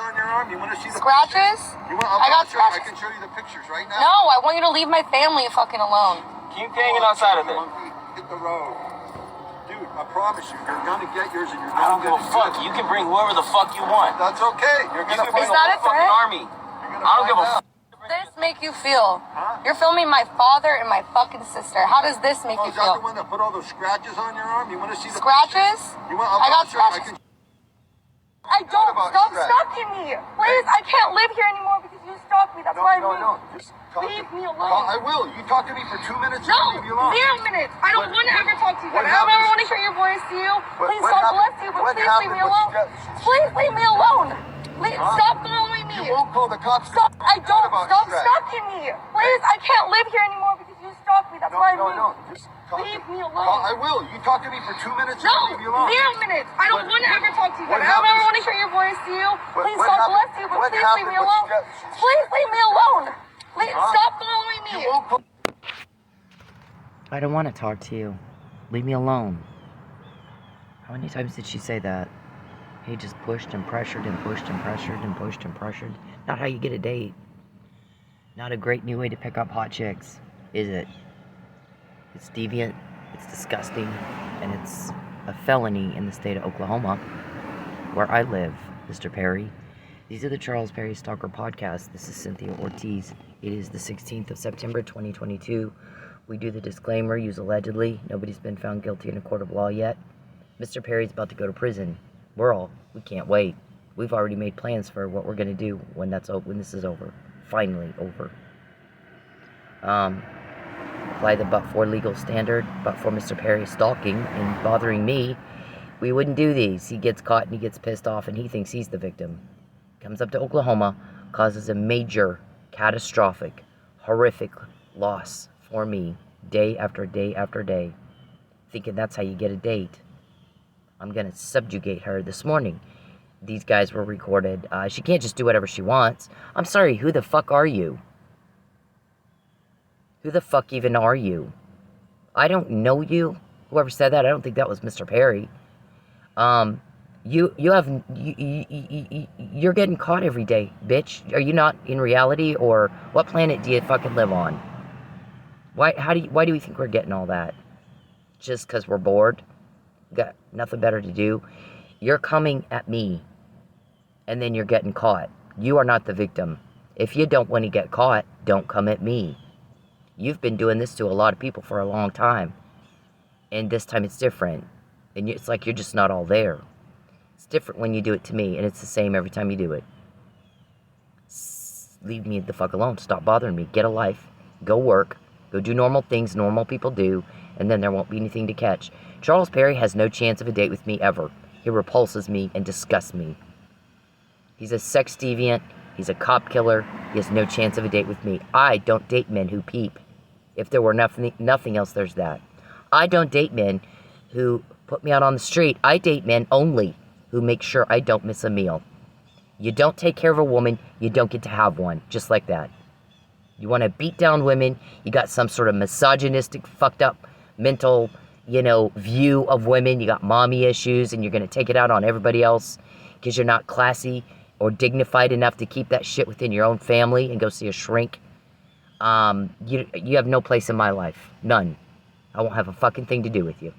On your arm, you want to see the scratches? I got scratches. I can show you the pictures right now. No, I want you to leave my family fucking alone. Keep hanging outside of there. Hit the road. Dude, I promise you, you're gonna get yours and you're gonna get it. Fuck, you can bring whoever the fuck you want. That's okay. You're gonna find Is that a threat? Army. I don't give a fuck. How does this make you feel? Huh? You're filming my father and my fucking sister. How does this make you feel? Is that the one that put all those scratches on your arm? You want to see the scratches? I got scratches. I don't. Stop stalking me. Please, I can't live here anymore because you stalked me. That's why I moved. No. Just leave me alone. I will. You talk to me for 2 minutes. No, leave me alone. 0 minutes. I don't want to ever talk to you. I don't ever want to hear your voice to you. Please, God bless you, but please leave me alone. Please leave me alone. Please, stop following me. You won't call the cops. Stop. I don't. Stop stalking me. Please, I can't live here anymore because you stalked me. That's why I moved. Just leave me alone. I will. You talk to me for 2 minutes. No, leave me alone. 0 minutes. I don't want to ever talk to you. I don't ever want to hear your voice to you. Please, God bless you, but please leave me alone. Please leave me alone. Please stop following me. I don't want to talk to you. Leave me alone. How many times did she say that? He just pushed and pressured and pushed and pressured and pushed and pressured. Not how you get a date. Not a great new way to pick up hot chicks, is it? It's deviant, it's disgusting, and it's a felony in the state of Oklahoma, where I live, Mr. Perry. These are the Charles Perry Stalker Podcast. This is Cynthia Ortiz. It is the 16th of September, 2022. We do the disclaimer, use allegedly. Nobody's been found guilty in a court of law yet. Mr. Perry's about to go to prison. We can't wait. We've already made plans for what we're going to do when this is over. Finally over. Apply the but-for legal standard, but for Mr. Perry stalking and bothering me, we wouldn't do these. He gets caught and he gets pissed off and he thinks he's the victim. Comes up to Oklahoma, causes a major, catastrophic, horrific loss for me, day after day after day, thinking that's how you get a date. I'm going to subjugate her this morning. These guys were recorded. She can't just do whatever she wants. I'm sorry, who the fuck are you? Who the fuck even are you? I don't know you. Whoever said that, I don't think that was Mr. Perry. You're getting caught every day, bitch. Are you not in reality, or what planet do you fucking live on? Why do we think we're getting all that? Just because we're bored? Got nothing better to do? You're coming at me, and then you're getting caught. You are not the victim. If you don't want to get caught, don't come at me. You've been doing this to a lot of people for a long time, and this time it's different. And it's like you're just not all there. It's different when you do it to me, and it's the same every time you do it. Leave me the fuck alone. Stop bothering me. Get a life. Go work. Go do normal things normal people do, and then there won't be anything to catch. Charles Perry has no chance of a date with me ever. He repulses me and disgusts me. He's a sex deviant. He's a cop killer. He has no chance of a date with me. I don't date men who peep. If there were nothing else, there's that. I don't date men who put me out on the street. I date men only who make sure I don't miss a meal. You don't take care of a woman, you don't get to have one. Just like that. You want to beat down women, you got some sort of misogynistic, fucked up mental, view of women. You got mommy issues, and you're going to take it out on everybody else because you're not classy or dignified enough to keep that shit within your own family and go see a shrink. You have no place in my life. None. I won't have a fucking thing to do with you.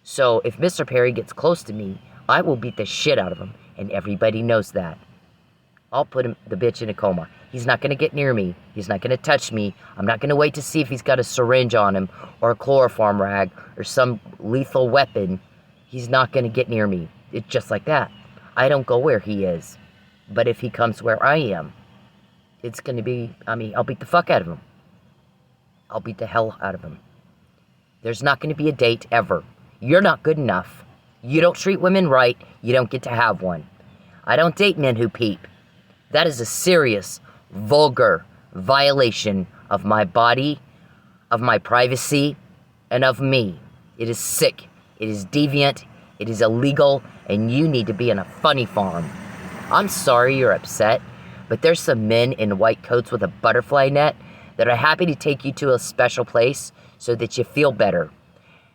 So if Mr. Perry gets close to me, I will beat the shit out of him, and everybody knows that. I'll put the bitch in a coma. He's not going to get near me. He's not going to touch me. I'm not going to wait to see if he's got a syringe on him or a chloroform rag or some lethal weapon. He's not going to get near me. It's just like that. I don't go where he is. But if he comes where I am, it's going to be, I'll beat the fuck out of him. I'll beat the hell out of him. There's not going to be a date ever. You're not good enough. You don't treat women right. You don't get to have one. I don't date men who peep. That is a serious, vulgar violation of my body, of my privacy, and of me. It is sick. It is deviant. It is illegal. And you need to be in a funny farm. I'm sorry you're upset, but there's some men in white coats with a butterfly net that are happy to take you to a special place so that you feel better.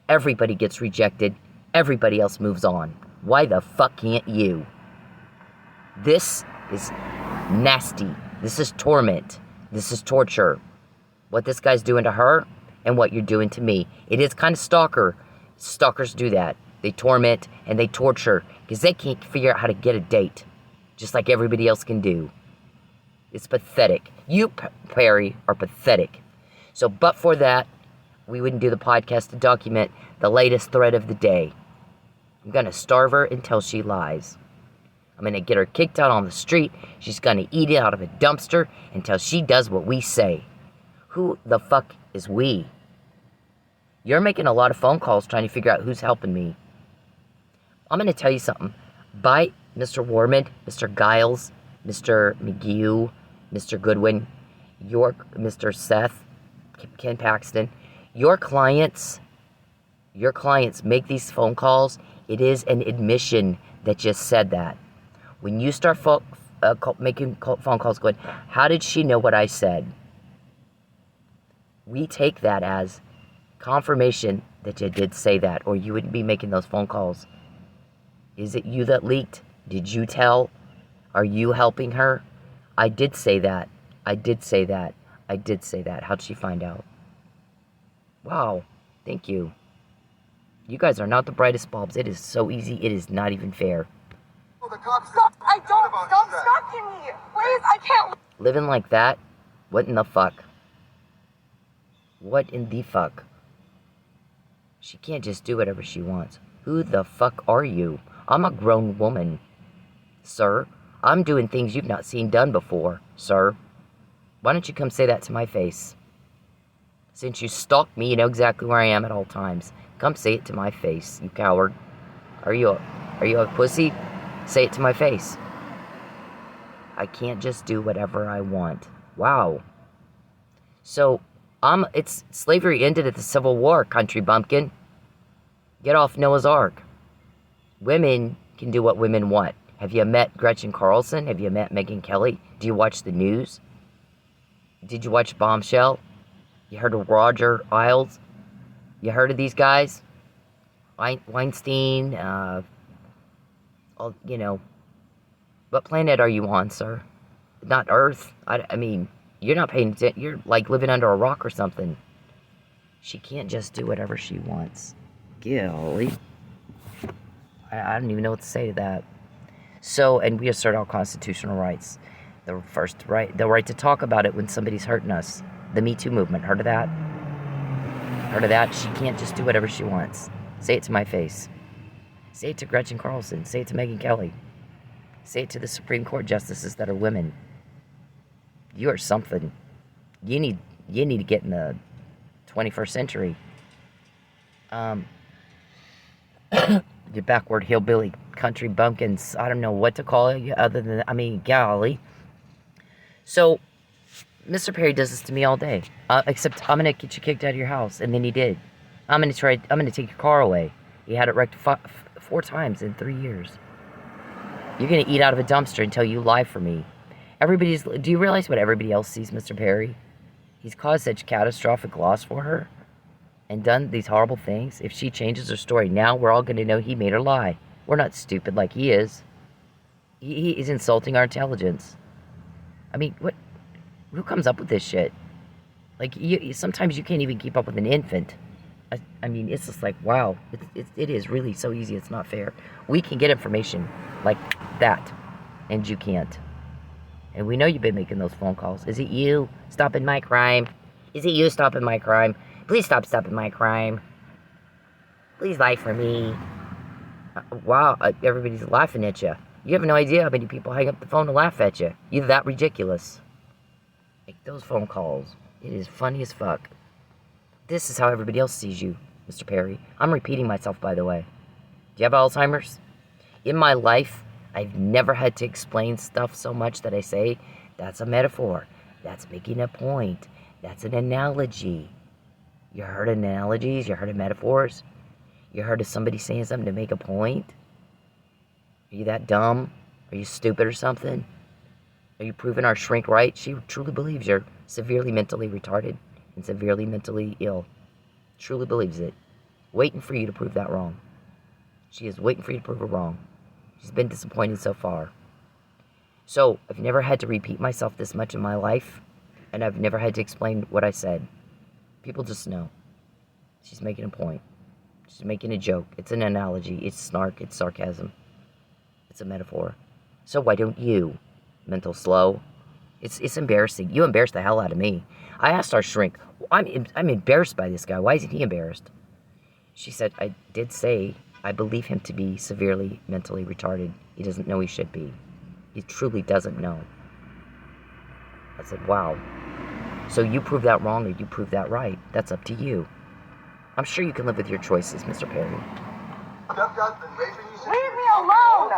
Everybody gets rejected. Everybody else moves on. Why the fuck can't you? This is nasty. This is torment. This is torture. What this guy's doing to her and what you're doing to me. It is kind of stalker. Stalkers do that. They torment and they torture because they can't figure out how to get a date, just like everybody else can do. It's pathetic. You, Perry, are pathetic. So, but for that, we wouldn't do the podcast to document the latest threat of the day. I'm going to starve her until she lies. I'm going to get her kicked out on the street. She's going to eat it out of a dumpster until she does what we say. Who the fuck is we? You're making a lot of phone calls trying to figure out who's helping me. I'm going to tell you something. By Mr. Warman, Mr. Giles, Mr. McGew, Mr. Goodwin, Mr. Seth, Ken Paxton, your clients make these phone calls. It is an admission that just said that. When you start making phone calls going, how did she know what I said? We take that as confirmation that you did say that, or you wouldn't be making those phone calls. Is it you that leaked? Did you tell? Are you helping her? I did say that. I did say that. I did say that. How'd she find out? Wow. Thank you. You guys are not the brightest bulbs. It is so easy. It is not even fair. Stop! I don't! Stop stalking me! Please, I can't... Living like that? What in the fuck? What in the fuck? She can't just do whatever she wants. Who the fuck are you? I'm a grown woman. Sir, I'm doing things you've not seen done before, sir. Why don't you come say that to my face? Since you stalked me, you know exactly where I am at all times. Come say it to my face, you coward. Are you a pussy? Say it to my face. I can't just do whatever I want. Wow. So, it's slavery ended at the Civil War, country bumpkin. Get off Noah's Ark. Women can do what women want. Have you met Gretchen Carlson? Have you met Megyn Kelly? Do you watch the news? Did you watch Bombshell? You heard of Roger Ailes? You heard of these guys? Weinstein, what planet are you on, sir? Not Earth. I mean, you're not paying attention. You're like living under a rock or something. She can't just do whatever she wants. Golly. I don't even know what to say to that. So, and we assert our constitutional rights. The right to talk about it when somebody's hurting us. The Me Too movement. Heard of that? Heard of that? She can't just do whatever she wants. Say it to my face. Say it to Gretchen Carlson. Say it to Megyn Kelly. Say it to the Supreme Court justices that are women. You are something. You need to get in the 21st century. You backward hillbilly country bumpkins. I don't know what to call it other than, golly. So, Mr. Perry does this to me all day. Except I'm going to get you kicked out of your house. And then he did. I'm going to take your car away. He had it wrecked 4 times in 3 years. You're going to eat out of a dumpster until you lie for me. Do you realize what everybody else sees, Mr. Perry? He's caused such catastrophic loss for her and done these horrible things. If she changes her story now, we're all going to know he made her lie. We're not stupid like he is. He is insulting our intelligence. Who comes up with this shit? Like, sometimes you can't even keep up with an infant. It's just like, wow. It is really so easy, it's not fair. We can get information like that, and you can't. And we know you've been making those phone calls. Is it you stopping my crime? Is it you stopping my crime? Please stop stopping my crime. Please lie for me. Wow, everybody's laughing at you. You have no idea how many people hang up the phone to laugh at you. You're that ridiculous. Make those phone calls. It is funny as fuck. This is how everybody else sees you, Mr. Perry. I'm repeating myself, by the way. Do you have Alzheimer's? In my life, I've never had to explain stuff so much that I say, that's a metaphor. That's making a point. That's an analogy. You heard of analogies? You heard of metaphors? You heard of somebody saying something to make a point? Are you that dumb? Are you stupid or something? Are you proving our shrink right? She truly believes you're severely mentally retarded and severely mentally ill. Truly believes it. Waiting for you to prove that wrong. She is waiting for you to prove her wrong. She's been disappointed so far. So, I've never had to repeat myself this much in my life, and I've never had to explain what I said. People just know. She's making a point. She's making a joke. It's an analogy. It's snark. It's sarcasm. It's a metaphor. So why don't you? Mental slow. It's embarrassing. You embarrassed the hell out of me. I asked our shrink, I'm embarrassed by this guy. Why isn't he embarrassed? She said, I did say I believe him to be severely mentally retarded. He doesn't know he should be. He truly doesn't know. I said, wow. So you prove that wrong or you prove that right. That's up to you. I'm sure you can live with your choices, Mr. Perry. Leave me alone!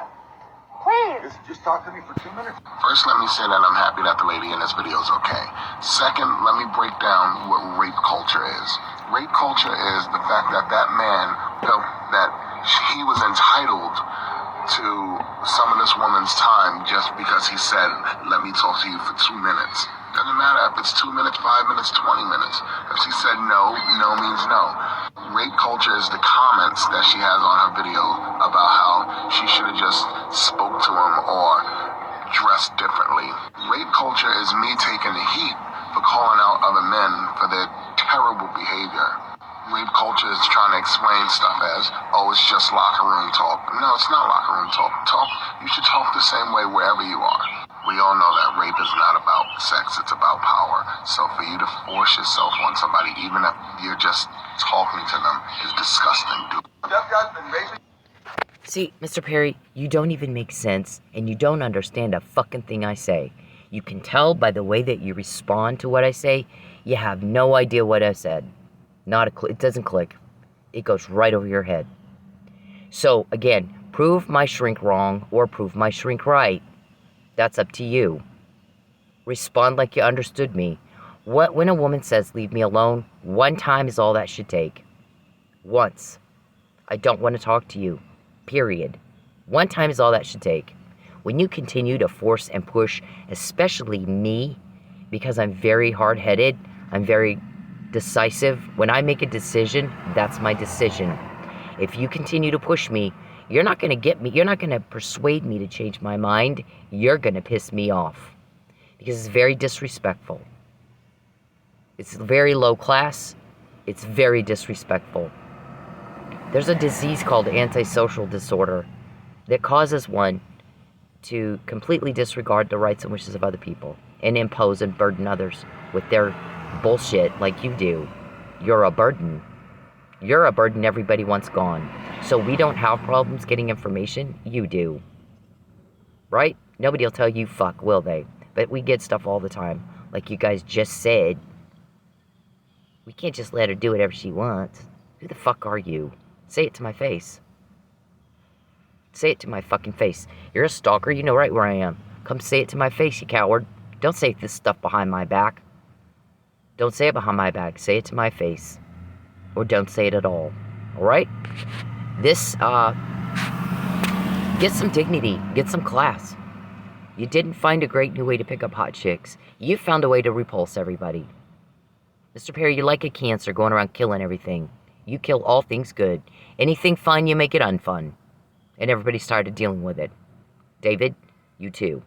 Please! Just talk to me for 2 minutes. First, let me say that I'm happy that the lady in this video is okay. Second, let me break down what rape culture is. Rape culture is the fact that that man felt that he was entitled to some of this woman's time just because he said, let me talk to you for 2 minutes. Doesn't matter if it's 2 minutes, 5 minutes, 20 minutes. If she said no, no means no. Rape culture is the comments that she has on her video about how she should have just spoke to him or dressed differently. Rape culture is me taking the heat for calling out other men for their terrible behavior. Rape culture is trying to explain stuff as, oh, it's just locker room talk. No, it's not locker room talk. You should talk the same way wherever you are. We all know that rape is not about sex, it's about power. So for you to force yourself on somebody, even if you're just talking to them, is disgusting, dude. See, Mr. Perry, you don't even make sense, and you don't understand a fucking thing I say. You can tell by the way that you respond to what I say, you have no idea what I said. It doesn't click. It goes right over your head. So, again, prove my shrink wrong or prove my shrink right. That's up to you. Respond like you understood me. When a woman says, leave me alone, one time is all that should take. Once. I don't want to talk to you. Period. One time is all that should take. When you continue to force and push, especially me, because I'm very hard-headed, I'm very decisive. When I make a decision, that's my decision. If you continue to push me, you're not going to get me, you're not going to persuade me to change my mind. You're going to piss me off. Because it's very disrespectful. It's very low class. It's very disrespectful. There's a disease called antisocial disorder that causes one to completely disregard the rights and wishes of other people and impose and burden others with their bullshit like you do. You're a burden. You're a burden everybody wants gone. So we don't have problems getting information. You do. Right? Nobody will tell you fuck, will they? But we get stuff all the time. Like you guys just said. We can't just let her do whatever she wants. Who the fuck are you? Say it to my face. Say it to my fucking face. You're a stalker. You know right where I am. Come say it to my face, you coward. Don't say this stuff behind my back. Don't say it behind my back. Say it to my face. Or don't say it at all. Alright? This, get some dignity. Get some class. You didn't find a great new way to pick up hot chicks. You found a way to repulse everybody. Mr. Perry, you're like a cancer going around killing everything. You kill all things good. Anything fun, you make it unfun. And everybody started dealing with it. David, you too.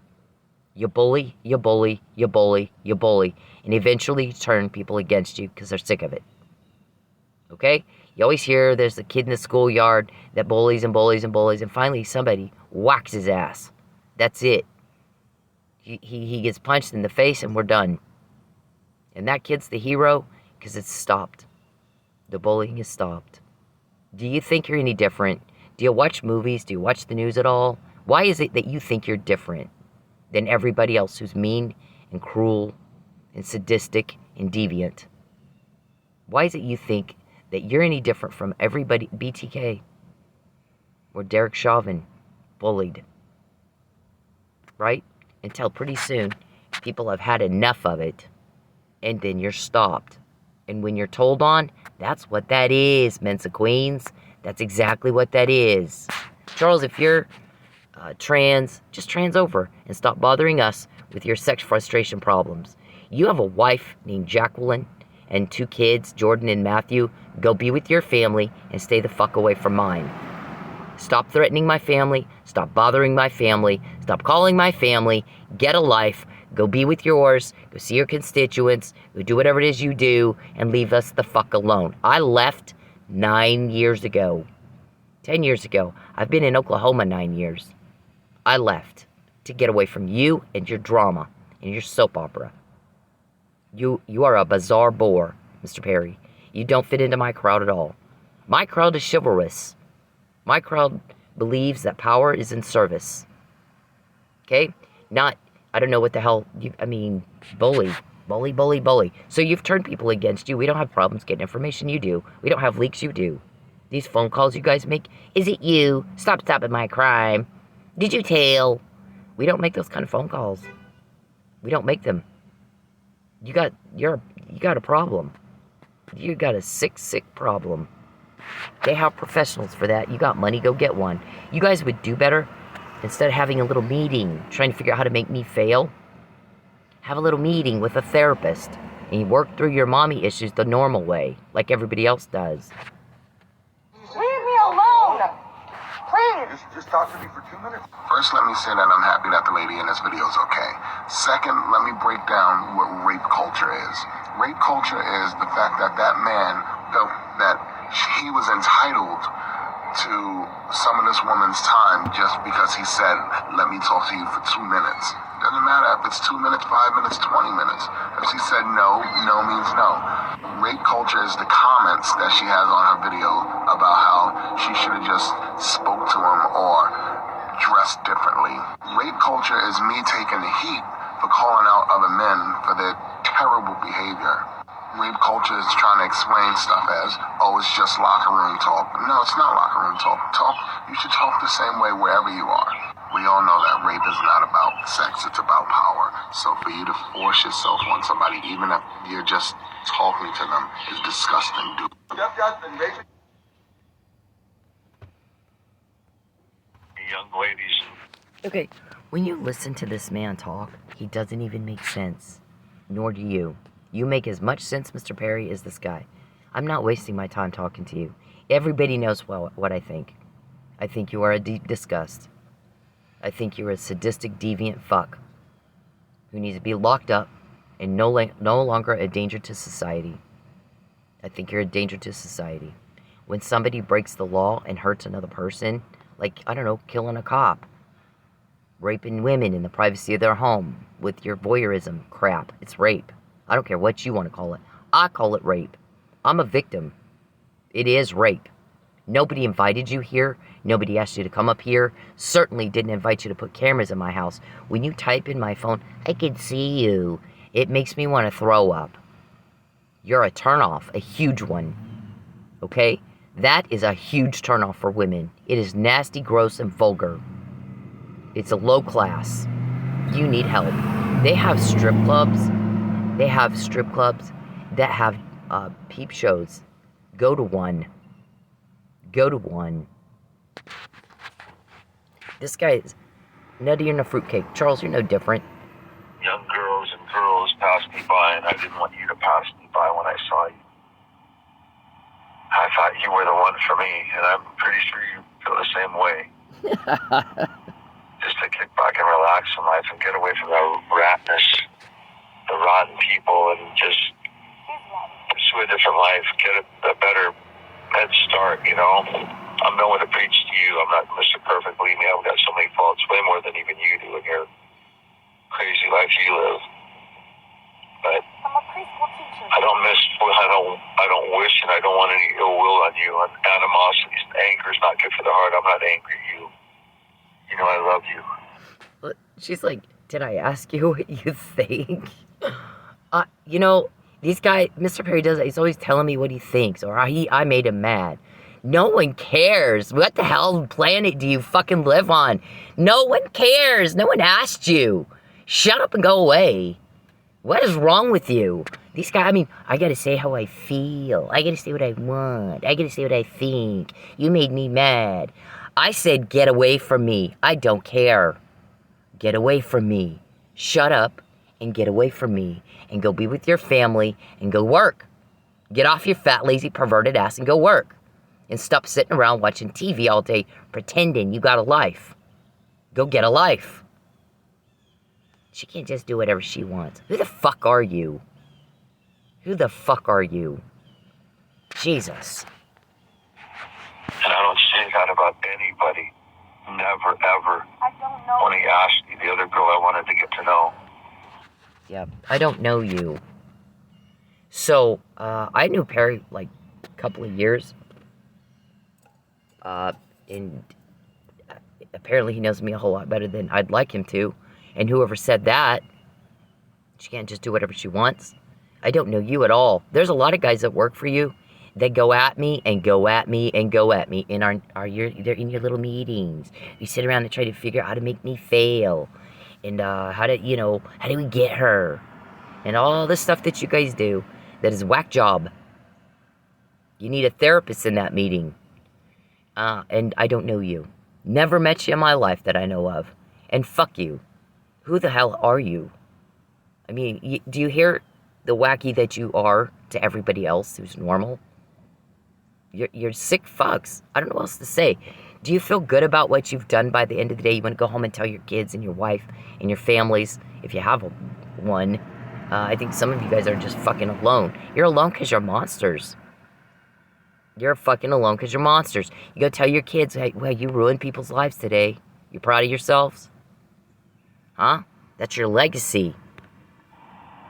You bully, you bully, you bully, you bully. And eventually you turn people against you because they're sick of it. Okay? You always hear there's a kid in the schoolyard that bullies and bullies and bullies. And finally somebody whacks his ass. That's it. He gets punched in the face and we're done. And that kid's the hero because it's stopped. The bullying is stopped. Do you think you're any different? Do you watch movies? Do you watch the news at all? Why is it that you think you're different than everybody else who's mean and cruel and sadistic and deviant? Why is it you think that you're any different from everybody, BTK or Derek Chauvin, bullied? Right? Until pretty soon, people have had enough of it, and then you're stopped. And when you're told on, that's what that is, Mensa Queens. That's exactly what that is. Charles, if you're trans, just trans over and stop bothering us with your sex frustration problems. You have a wife named Jacqueline and 2 kids, Jordan and Matthew. Go be with your family and stay the fuck away from mine. Stop threatening my family. Stop bothering my family. Stop calling my family. Get a life. Go be with yours. Go see your constituents. Go do whatever it is you do and leave us the fuck alone. I left 9 years ago. 10 years ago. I've been in Oklahoma 9 years. I left to get away from you and your drama and your soap opera. You are a bizarre bore, Mr. Perry. You don't fit into my crowd at all. My crowd is chivalrous. My crowd believes that power is in service. Okay? Not, I don't know what the hell, bully. Bully. So you've turned people against you. We don't have problems getting information. You do. We don't have leaks. You do. These phone calls you guys make, is it you? Stop stopping my crime. Did you tell? We don't make those kind of phone calls. We don't make them. You got a problem. You got a sick problem. They have professionals for that. You got money, go get one. You guys would do better instead of having a little meeting, trying to figure out how to make me fail. Have a little meeting with a therapist and you work through your mommy issues the normal way, like everybody else does. Leave me alone! Please! Just talk to me for 2 minutes. First, let me say that I'm happy that the lady in this video is okay. Second, let me break down what rape culture is. Rape culture is the fact that that man felt that he was entitled to some of this woman's time just because he said, let me talk to you for 2 minutes. Doesn't matter if it's 2 minutes, 5 minutes, 20 minutes. If she said no, no means no. Rape culture is the comments that she has on her video about how she should have just spoke to him or dressed differently. Rape culture is me taking the heat for calling out other men for their terrible behavior. Rape culture is trying to explain stuff as, oh, it's just locker room talk. No, it's not locker room talk. You should talk the same way wherever you are. We all know that rape is not about sex, it's about power. So for you to force yourself on somebody, even if you're just talking to them, is disgusting, dude. Young ladies. Okay, when you listen to this man talk, he doesn't even make sense. Nor do you. You make as much sense, Mr. Perry, as this guy. I'm not wasting my time talking to you. Everybody knows what I think. I think you are a deep disgust. I think you're a sadistic, deviant fuck who needs to be locked up and no longer a danger to society. I think you're a danger to society. When somebody breaks the law and hurts another person, like, I don't know, killing a cop, raping women in the privacy of their home with your voyeurism crap, it's rape. I don't care what you want to call it. I call it rape. I'm a victim. It is rape. Nobody invited you here. Nobody asked you to come up here. Certainly didn't invite you to put cameras in my house. When you type in my phone, I can see you. It makes me want to throw up. You're a turnoff, a huge one. Okay? That is a huge turnoff for women. It is nasty, gross, and vulgar. It's a low class. You need help. They have strip clubs. They have strip clubs that have peep shows. Go to one. Go to one. This guy is nuttier than a fruitcake. Charles, you're no different. Young girls and girls passed me by, and I didn't want you to pass me by when I saw you. I thought you were the one for me, and I'm pretty sure you feel the same way. Just to kick back and relax in life and get away from the ratness, the rotten people, and just pursue a different life, get a better head start, you know? I'm no one to preach to you. I'm not Mr. Perfect. Believe me, I've got so many faults, way more than even you do in your crazy life you live. But I'm a preschool teacher. I don't wish, and I don't want any ill will on you. And animosity, anger is not good for the heart. I'm not angry at you. You know I love you. She's like, did I ask you what you think? You know, these guys, Mr. Perry does, he's always telling me what he thinks, or I made him mad. No one cares. What the hell planet do you fucking live on? No one cares. No one asked you. Shut up and go away. What is wrong with you? These guys, I gotta say how I feel. I gotta say what I want. I gotta say what I think. You made me mad. I said, get away from me. I don't care. Get away from me. Shut up and get away from me. And go be with your family and go work. Get off your fat, lazy, perverted ass and go work. And stop sitting around watching TV all day pretending you got a life. Go get a life. She can't just do whatever she wants. Who the fuck are you? Who the fuck are you? Jesus. And I don't say that about anybody. Never, ever. I don't know. When he asked me, the other girl I wanted to get to know. Yeah, I don't know you. So, I knew Perry, like, a couple of years. And apparently he knows me a whole lot better than I'd like him to. And whoever said that, she can't just do whatever she wants. I don't know you at all. There's a lot of guys that work for you that go at me and go at me and go at me in they're in your little meetings. You sit around and try to figure out how to make me fail. And how do we get her? And all the stuff that you guys do that is whack job. You need a therapist in that meeting. And I don't know you. Never met you in my life that I know of. And fuck you. Who the hell are you? I mean, do you hear the wacky that you are to everybody else who's normal? You're sick fucks. I don't know what else to say. Do you feel good about what you've done by the end of the day? You want to go home and tell your kids and your wife and your families, if you have one. I think some of you guys are just fucking alone. You're alone because you're monsters. You're fucking alone because you're monsters. You go tell your kids, hey, well, you ruined people's lives today. You proud of yourselves? Huh? That's your legacy.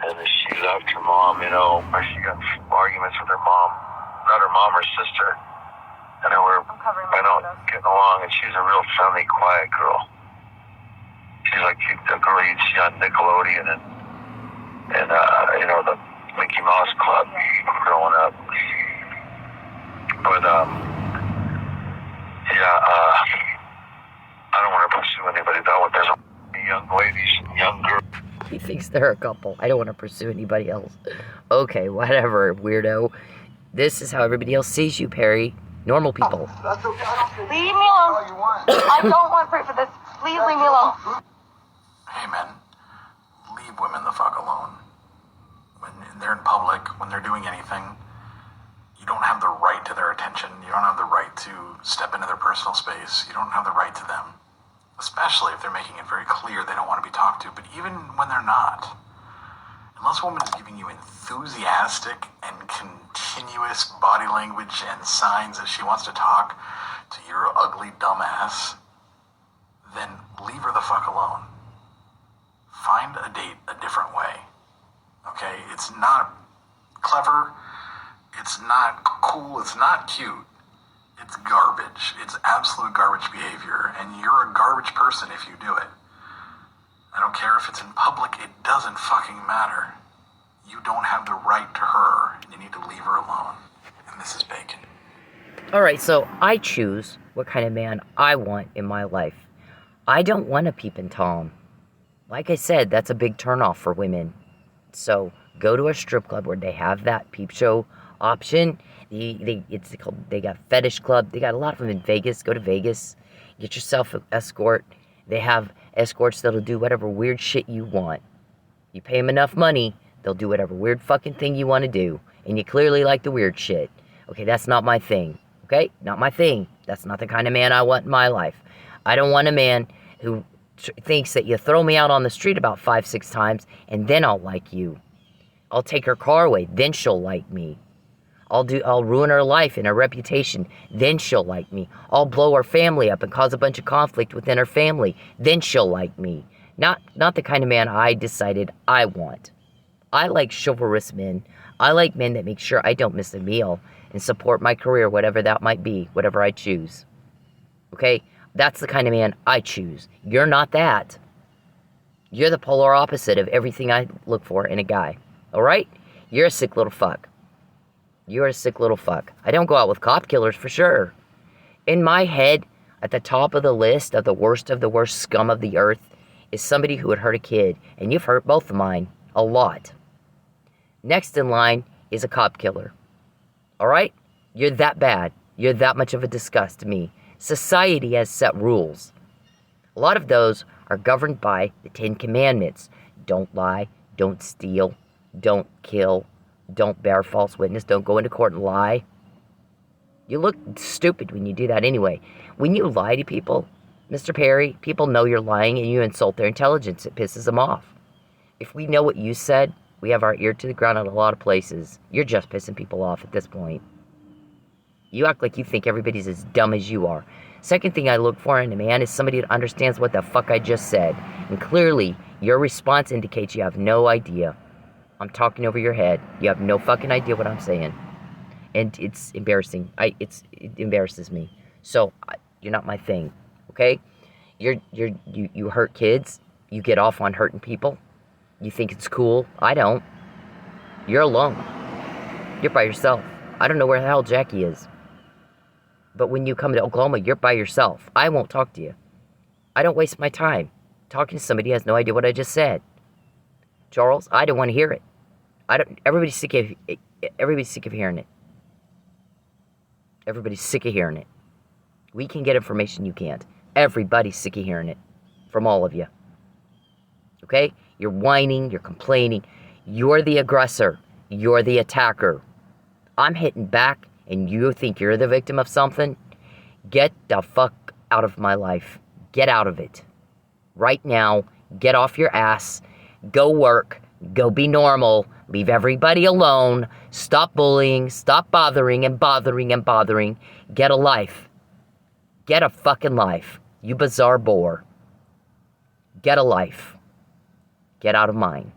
And she left her mom, or she got arguments with her mom. Not her mom, her sister. And they were, getting along, and she's a real friendly, quiet girl. She's like the girl you'd see on Nickelodeon and the Mickey Mouse Club growing up. But, I don't want to pursue anybody that way. There's young ladies, young girls. He thinks they're a couple. I don't want to pursue anybody else. Okay, whatever, weirdo. This is how everybody else sees you, Perry. Normal people. Leave me alone. I don't want to pray for this. Please leave me alone. Hey, men. Leave women the fuck alone. When they're in public, when they're doing anything, you don't have the right to their attention. You don't have the right to step into their personal space. You don't have the right to them. Especially if they're making it very clear they don't want to be talked to. But even when they're not, unless a woman is giving you enthusiastic and continuous body language and signs that she wants to talk to your ugly dumbass, then leave her the fuck alone. Find a date a different way. Okay? It's not clever. It's not cool. It's not cute. It's garbage. It's absolute garbage behavior. And you're a garbage person if you do it. I don't care if it's in public. It doesn't fucking matter. You don't have the right to her. You need to leave her alone. And this is Bacon. Alright, so I choose what kind of man I want in my life. I don't want a peeping Tom. Like I said, that's a big turnoff for women. So go to a strip club where they have that peep show option. They got fetish club. They got a lot of them in Vegas. Go to Vegas. Get yourself an escort. They have escorts that'll do whatever weird shit you want. You pay them enough money, they'll do whatever weird fucking thing you want to do. And you clearly like the weird shit. Okay, that's not my thing. Okay? Not my thing. That's not the kind of man I want in my life. I don't want a man who thinks that you throw me out on the street about 5-6 times and then I'll like you. I'll take her car away, then she'll like me. I'll ruin her life and her reputation, then she'll like me. I'll blow her family up and cause a bunch of conflict within her family, then she'll like me. Not the kind of man I decided I want. I like chivalrous men. I like men that make sure I don't miss a meal and support my career, whatever that might be, whatever I choose. Okay? That's the kind of man I choose. You're not that. You're the polar opposite of everything I look for in a guy. Alright? You're a sick little fuck. You're a sick little fuck. I don't go out with cop killers for sure. In my head, at the top of the list of the worst scum of the earth is somebody who would hurt a kid. And you've hurt both of mine. A lot. Next in line is a cop killer. Alright? You're that bad. You're that much of a disgust to me. Society has set rules. A lot of those are governed by the 10 Commandments. Don't lie. Don't steal. Don't kill. Don't bear false witness. Don't go into court and lie. You look stupid when you do that anyway. When you lie to people, Mr. Perry, people know you're lying and you insult their intelligence. It pisses them off. If we know what you said, we have our ear to the ground in a lot of places. You're just pissing people off at this point. You act like you think everybody's as dumb as you are. Second thing I look for in a man is somebody that understands what the fuck I just said. And clearly, your response indicates you have no idea. I'm talking over your head. You have no fucking idea what I'm saying. And it's embarrassing. It embarrasses me. So, you're not my thing. Okay? You hurt kids. You get off on hurting people. You think it's cool. I don't. You're alone. You're by yourself. I don't know where the hell Jackie is. But when you come to Oklahoma, you're by yourself. I won't talk to you. I don't waste my time talking to somebody who has no idea what I just said. Charles, I don't want to hear it. Everybody's sick of hearing it. Everybody's sick of hearing it. We can get information, you can't. Everybody's sick of hearing it. From all of you. Okay? You're whining, you're complaining. You're the aggressor. You're the attacker. I'm hitting back, and you think you're the victim of something? Get the fuck out of my life. Get out of it. Right now, get off your ass. Go work. Go be normal. Leave everybody alone. Stop bullying. Stop bothering and bothering and bothering. Get a life. Get a fucking life. You bizarre bore. Get a life. Get out of mine.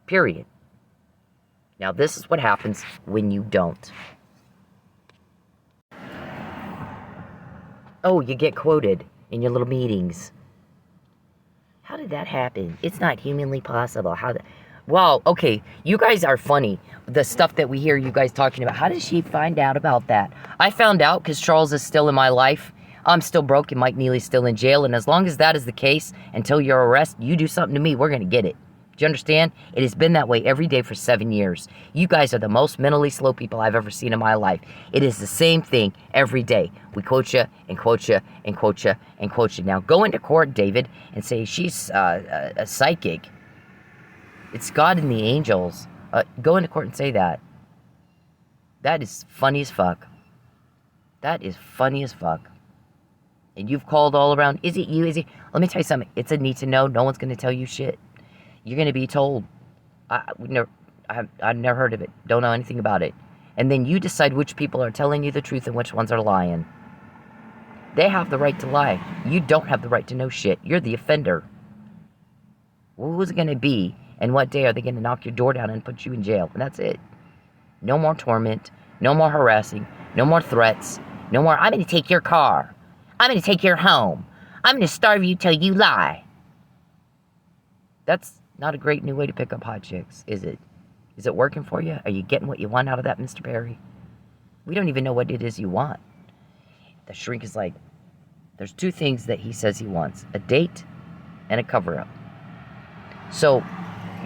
Period. Now, this is what happens when you don't. Oh, you get quoted in your little meetings. How did that happen? It's not humanly possible. Well, okay, you guys are funny. The stuff that we hear you guys talking about. How did she find out about that? I found out because Charles is still in my life. I'm still broke and Mike Neely's still in jail. And as long as that is the case, until you're arrested, you do something to me, we're going to get it. Do you understand? It has been that way every day for 7 years. You guys are the most mentally slow people I've ever seen in my life. It is the same thing every day. We quote you and quote you and quote you and quote you. Now go into court, David, and say she's a psychic. It's God and the angels. Go into court and say that. That is funny as fuck. That is funny as fuck. And you've called all around. Is it you? Is it? Let me tell you something. It's a need to know. No one's going to tell you shit. You're going to be told. I've never heard of it. Don't know anything about it. And then you decide which people are telling you the truth and which ones are lying. They have the right to lie. You don't have the right to know shit. You're the offender. Who's it going to be? And what day are they going to knock your door down and put you in jail? And that's it. No more torment. No more harassing. No more threats. No more, I'm going to take your car. I'm going to take your home. I'm going to starve you till you lie. That's not a great new way to pick up hot chicks, is it? Is it working for you? Are you getting what you want out of that, Mr. Perry? We don't even know what it is you want. The shrink is like, there's two things that he says he wants. A date and a cover-up. So,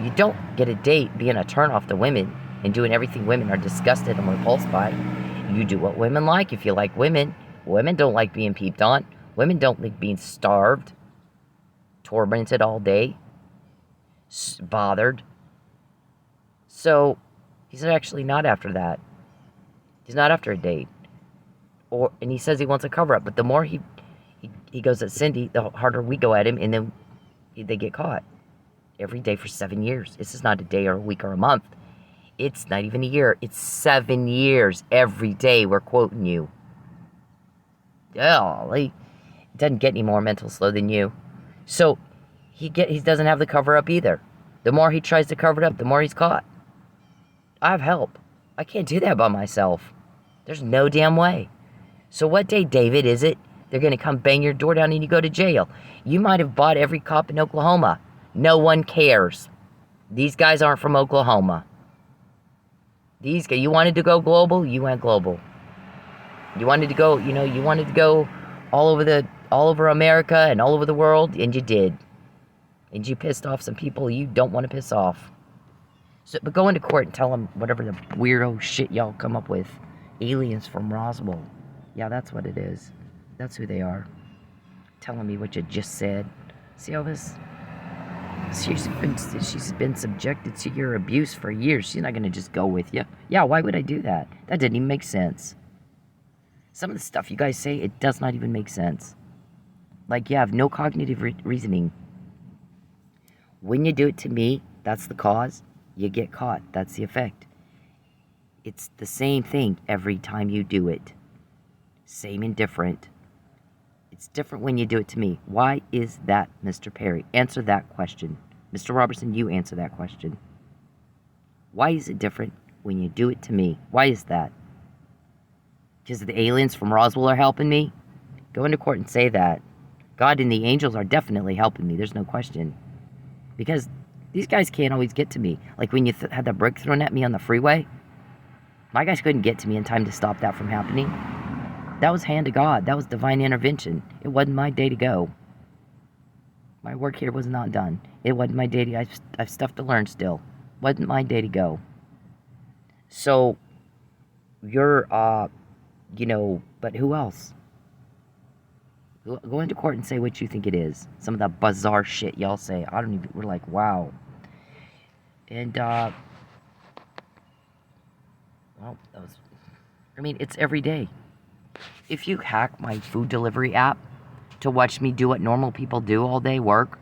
you don't get a date being a turn-off to women and doing everything women are disgusted and repulsed by. You do what women like if you like women. Women don't like being peeped on. Women don't like being starved, tormented all day, bothered. So, he's actually not after that. He's not after a date. And he says he wants a cover-up, but the more he goes at Cindy, the harder we go at him, and then they get caught. Every day for 7 years. This is not a day or a week or a month. It's not even a year. It's 7 years. Every day we're quoting you. Oh, he doesn't get any more mental slow than you. So, he doesn't have the cover-up either. The more he tries to cover it up, the more he's caught. I have help. I can't do that by myself. There's no damn way. So what day, David, is it? They're going to come bang your door down and you go to jail. You might have bought every cop in Oklahoma. No one cares. These guys aren't from Oklahoma. These guys, you wanted to go global, you went global. You wanted to go, you wanted to go all over America and all over the world, and you did. And you pissed off some people you don't want to piss off. So, but go into court and tell them whatever the weirdo shit y'all come up with. Aliens from Roswell. Yeah, that's what it is. That's who they are. Telling me what you just said. See all this? She's been subjected to your abuse for years. She's not going to just go with you. Yeah, why would I do that? That didn't even make sense. Some of the stuff you guys say, it does not even make sense. Like, you have no cognitive reasoning. When you do it to me, that's the cause. You get caught. That's the effect. It's the same thing every time you do it. Same and different. It's different when you do it to me. Why is that, Mr. Perry? Answer that question. Mr. Robertson, you answer that question. Why is it different when you do it to me? Why is that? Because the aliens from Roswell are helping me? Go into court and say that. God and the angels are definitely helping me. There's no question. Because these guys can't always get to me. Like when you had that brick thrown at me on the freeway, my guys couldn't get to me in time to stop that from happening. That was hand of God. That was divine intervention. It wasn't my day to go. My work here was not done. It wasn't my day to... I've stuff to learn still. Wasn't my day to go. So, you're, but who else? Go into court and say what you think it is. Some of the bizarre shit y'all say. We're like, wow. And, it's every day. If you hack my food delivery app to watch me do what normal people do all day, work,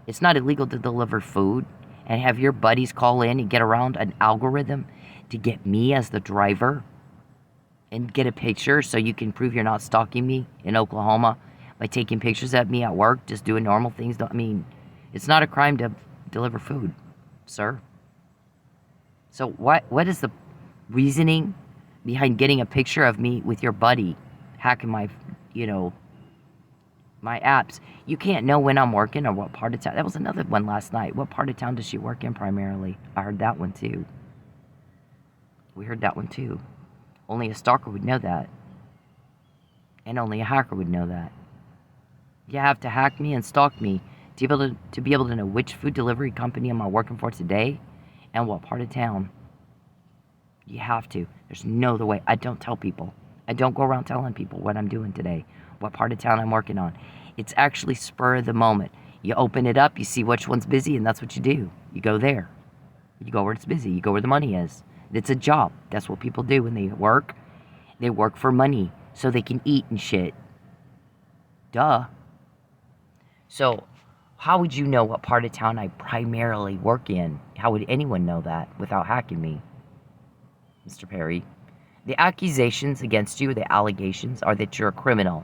it's not illegal to deliver food and have your buddies call in and get around an algorithm to get me as the driver and get a picture so you can prove you're not stalking me in Oklahoma by taking pictures of me at work, just doing normal things. It's not a crime to deliver food, sir. So what is the reasoning behind getting a picture of me with your buddy hacking my, my apps? You can't know when I'm working or what part of town. That was another one last night. What part of town does she work in primarily? I heard that one too. We heard that one too. Only a stalker would know that. And only a hacker would know that. You have to hack me and stalk me to be able to know which food delivery company am I working for today and what part of town. You have to. There's no other way. I don't tell people. I don't go around telling people what I'm doing today, what part of town I'm working on. It's actually spur of the moment. You open it up, you see which one's busy, and that's what you do. You go there. You go where it's busy. You go where the money is. It's a job. That's what people do when they work. They work for money so they can eat and shit. Duh. So, how would you know what part of town I primarily work in? How would anyone know that without hacking me? Mr. Perry, the accusations against you, the allegations, are that you're a criminal.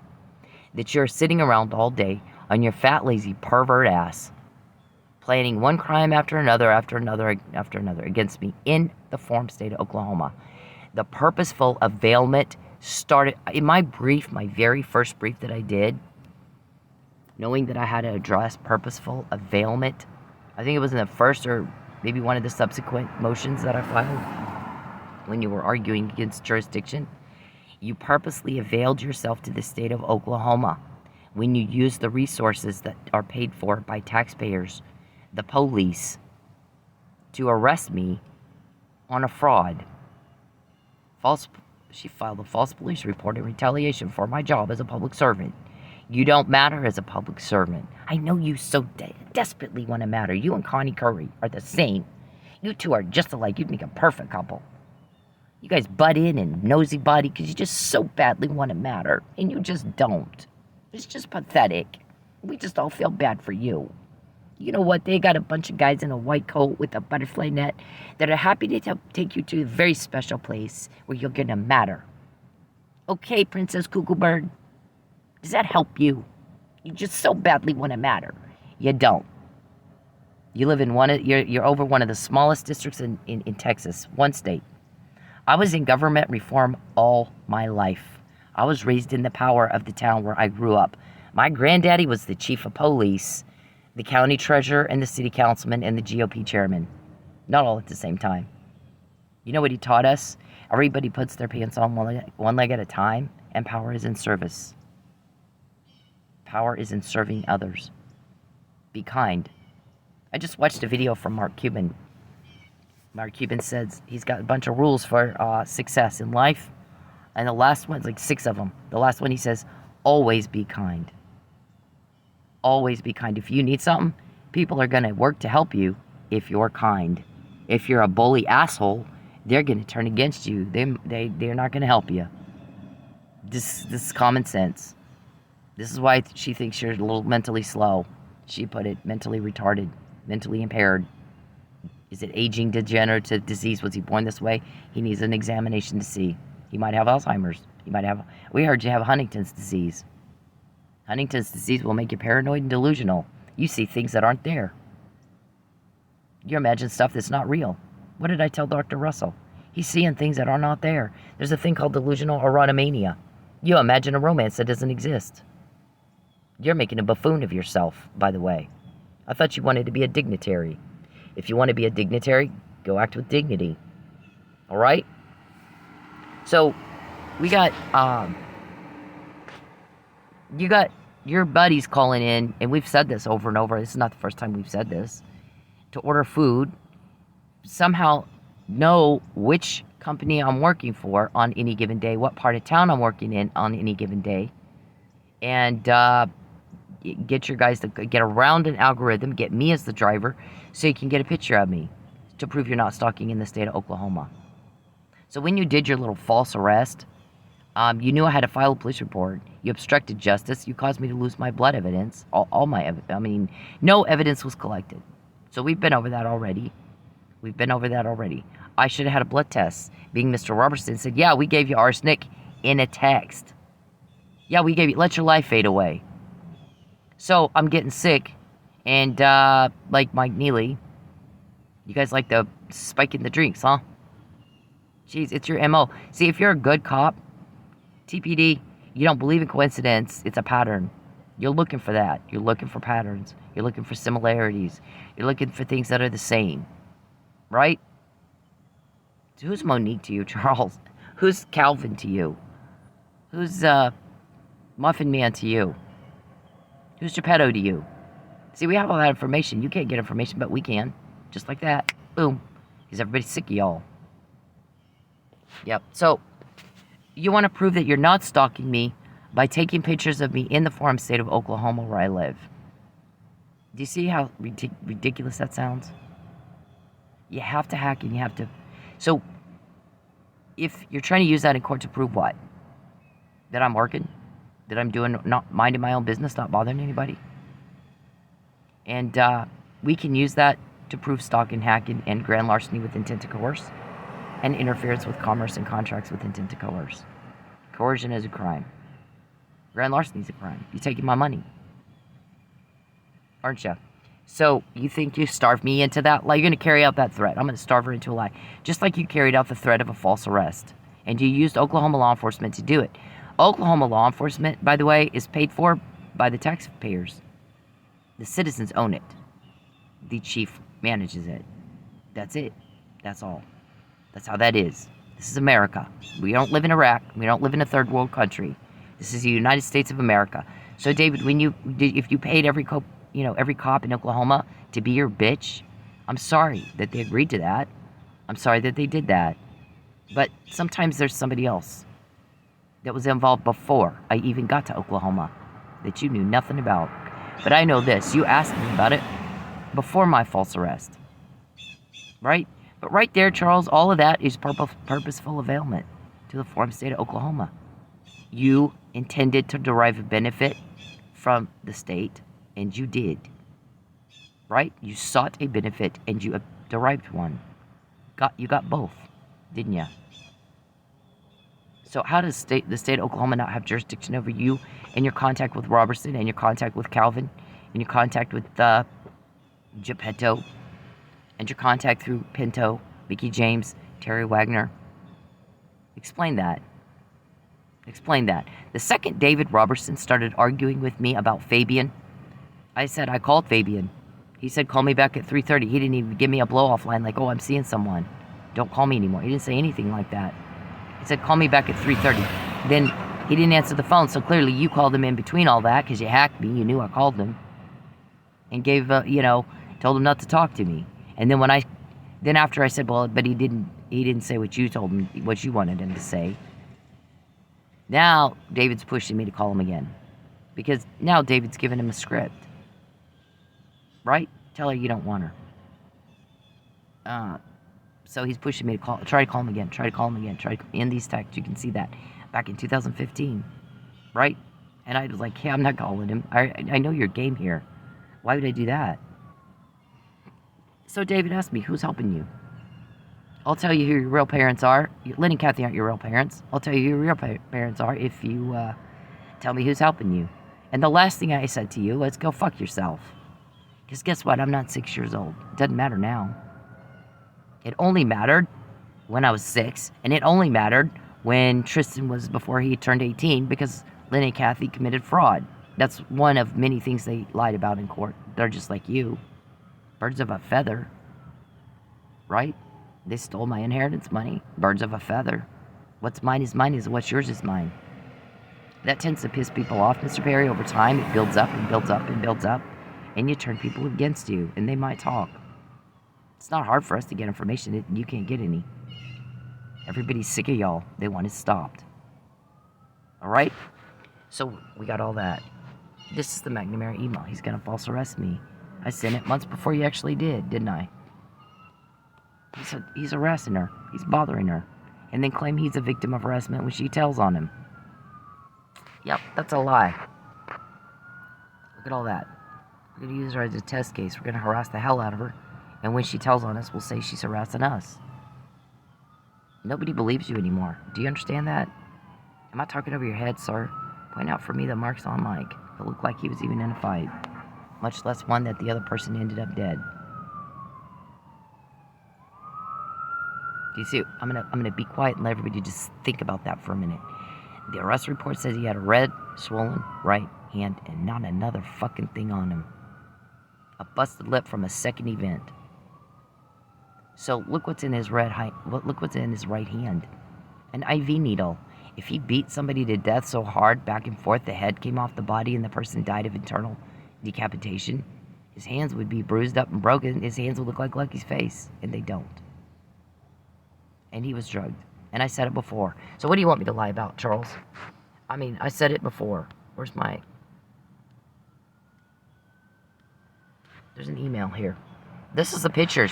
That you're sitting around all day on your fat, lazy, pervert ass, planning one crime after another against me in the form state of Oklahoma. The purposeful availment started, in my very first brief that I did, knowing that I had to address purposeful availment. I think it was in the first or maybe one of the subsequent motions that I filed when you were arguing against jurisdiction. You purposely availed yourself to the state of Oklahoma when you used the resources that are paid for by taxpayers, the police, to arrest me on a fraud. She filed a false police report in retaliation for my job as a public servant. You don't matter as a public servant. I know you so desperately want to matter. You and Connie Curry are the same. You two are just alike. You'd make a perfect couple. You guys butt in and nosy body because you just so badly want to matter. And you just don't. It's just pathetic. We just all feel bad for you. You know what? They got a bunch of guys in a white coat with a butterfly net that are happy to take you to a very special place where you're going to matter. Okay, Princess Cuckoo Bird. Does that help you? You just so badly want to matter. You don't. You live in you're over one of the smallest districts in Texas, one state. I was in government reform all my life. I was raised in the power of the town where I grew up. My granddaddy was the chief of police, the county treasurer, and the city councilman, and the GOP chairman. Not all at the same time. You know what he taught us? Everybody puts their pants on one leg at a time, and power is in service. Power is in serving others. Be kind. I just watched a video from Mark Cuban. Mark Cuban says he's got a bunch of rules for success in life. And the last one's like 6 of them. The last one he says, always be kind. Always be kind. If you need something, people are going to work to help you if you're kind. If you're a bully asshole, they're going to turn against you. They're not going to help you. This is common sense. This is why she thinks you're a little mentally slow. She put it, mentally retarded, mentally impaired. Is it aging degenerative disease? Was he born this way? He needs an examination to see. He might have Alzheimer's. He might have, we heard you have Huntington's disease. Huntington's disease will make you paranoid and delusional. You see things that aren't there. You imagine stuff that's not real. What did I tell Dr. Russell? He's seeing things that are not there. There's a thing called delusional erotomania. You imagine a romance that doesn't exist. You're making a buffoon of yourself, by the way. I thought you wanted to be a dignitary. If you want to be a dignitary, go act with dignity. All right? So, we got, you got your buddies calling in, and we've said this over and over. This is not the first time we've said this. To order food, somehow know which company I'm working for on any given day, what part of town I'm working in on any given day, and get your guys to get around an algorithm, get me as the driver, so you can get a picture of me to prove you're not stalking in the state of Oklahoma. So when you did your little false arrest, you knew I had to file a police report. You obstructed justice. You caused me to lose my blood evidence. All my evidence. I mean, no evidence was collected. So we've been over that already. I should have had a blood test. Being Mr. Robertson said, yeah, we gave you arsenic in a text. Yeah, we gave you, let your life fade away. So I'm getting sick. And like Mike Neely, you guys like the spike in the drinks, huh? Jeez, it's your MO. See, if you're a good cop, TPD, you don't believe in coincidence, it's a pattern. You're looking for that. You're looking for patterns. You're looking for similarities. You're looking for things that are the same. Right? So who's Monique to you, Charles? Who's Calvin to you? Who's Muffin Man to you? Who's Geppetto to you? See, we have all that information. You can't get information, but we can. Just like that. Boom. Because everybody's sick of y'all. Yep. So, you want to prove that you're not stalking me by taking pictures of me in the farm state of Oklahoma where I live. Do you see how ridiculous that sounds? You have to hack and you have to... So, if you're trying to use that in court to prove what? That I'm working? That I'm doing, not minding my own business, not bothering anybody? And we can use that to prove stalking, hacking, and grand larceny with intent to coerce, and interference with commerce and contracts with intent to coerce. Coercion is a crime. Grand larceny is a crime. You're taking my money. Aren't you? So, you think you starved me into that? Like, you're going to carry out that threat. I'm going to starve her into a lie. Just like you carried out the threat of a false arrest. And you used Oklahoma law enforcement to do it. Oklahoma law enforcement, by the way, is paid for by the taxpayers. The citizens own it. The chief manages it. That's it. That's all. That's how that is. This is America. We don't live in Iraq. We don't live in a third world country. This is the United States of America. So, David, if you paid every cop in Oklahoma to be your bitch, I'm sorry that they agreed to that. I'm sorry that they did that. But sometimes there's somebody else that was involved before I even got to Oklahoma that you knew nothing about. But I know this. You asked me about it before my false arrest. Right? But right there, Charles, all of that is purposeful availment to the farm state of Oklahoma. You intended to derive a benefit from the state, and you did. Right? You sought a benefit, and you derived one. You got both, didn't you? So how does the state of Oklahoma not have jurisdiction over you and your contact with Robertson and your contact with Calvin and your contact with Geppetto and your contact through Pinto, Mickey James, Terry Wagner? Explain that. Explain that. The second David Robertson started arguing with me about Fabian, I said, I called Fabian. He said, call me back at 3:30. He didn't even give me a blow-off line like, oh, I'm seeing someone. Don't call me anymore. He didn't say anything like that. He said, call me back at 3:30. Then he didn't answer the phone, so clearly you called him in between all that because you hacked me. You knew I called him. And gave, told him not to talk to me. And then after I said, well, but he didn't say what you told him, what you wanted him to say. Now, David's pushing me to call him again. Because now David's giving him a script. Right? Tell her you don't want her. So he's pushing me to try to call him again. In these texts, you can see that. back in 2015, right? And I was like, hey, I'm not calling him. I know your game here. Why would I do that? So David asked me, who's helping you? I'll tell you who your real parents are. Lynn and Kathy aren't your real parents. I'll tell you who your real parents are if you tell me who's helping you. And the last thing I said to you, let's go fuck yourself. Because guess what? I'm not 6 years old. It doesn't matter now. It only mattered when I was 6. And it only mattered when Tristan was before he turned 18 because Lynn and Kathy committed fraud. That's one of many things they lied about in court. They're just like you. Birds of a feather. Right? They stole my inheritance money. Birds of a feather. What's mine is what's yours is mine. That tends to piss people off, Mr. Perry. Over time, it builds up and builds up and builds up. And you turn people against you, and they might talk. It's not hard for us to get information. You can't get any. Everybody's sick of y'all. They want it stopped. All right? So we got all that. This is the McNamara email. He's going to false arrest me. I sent it months before you actually did, didn't I? He's harassing her. He's bothering her. And then claim he's a victim of harassment when she tells on him. Yep, that's a lie. Look at all that. We're going to use her as a test case. We're going to harass the hell out of her. And when she tells on us, we'll say she's harassing us. Nobody believes you anymore. Do you understand that? Am I talking over your head, sir? Point out for me the marks on Mike. It looked like he was even in a fight. Much less one that the other person ended up dead. Do you see? I'm gonna be quiet and let everybody just think about that for a minute. The arrest report says he had a red, swollen right hand and not another fucking thing on him. A busted lip from a second event. So look what's in his look what's in his right hand. An IV needle. If he beat somebody to death so hard back and forth the head came off the body and the person died of internal decapitation, his hands would be bruised up and broken. His hands would look like Lucky's face, and they don't. And he was drugged. And I said it before. So what do you want me to lie about, Charles? I mean, I said it before. Where's my... There's an email here. This is the pictures.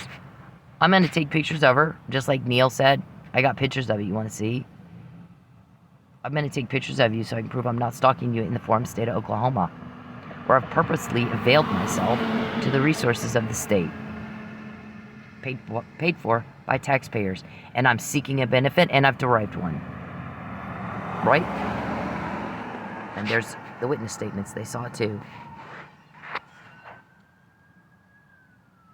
I'm going to take pictures of her, just like Neil said. I got pictures of it. You want to see? I'm going to take pictures of you so I can prove I'm not stalking you in the forum state of Oklahoma, where I've purposely availed myself to the resources of the state. Paid for by taxpayers. And I'm seeking a benefit, and I've derived one. Right? And there's the witness statements. They saw it too.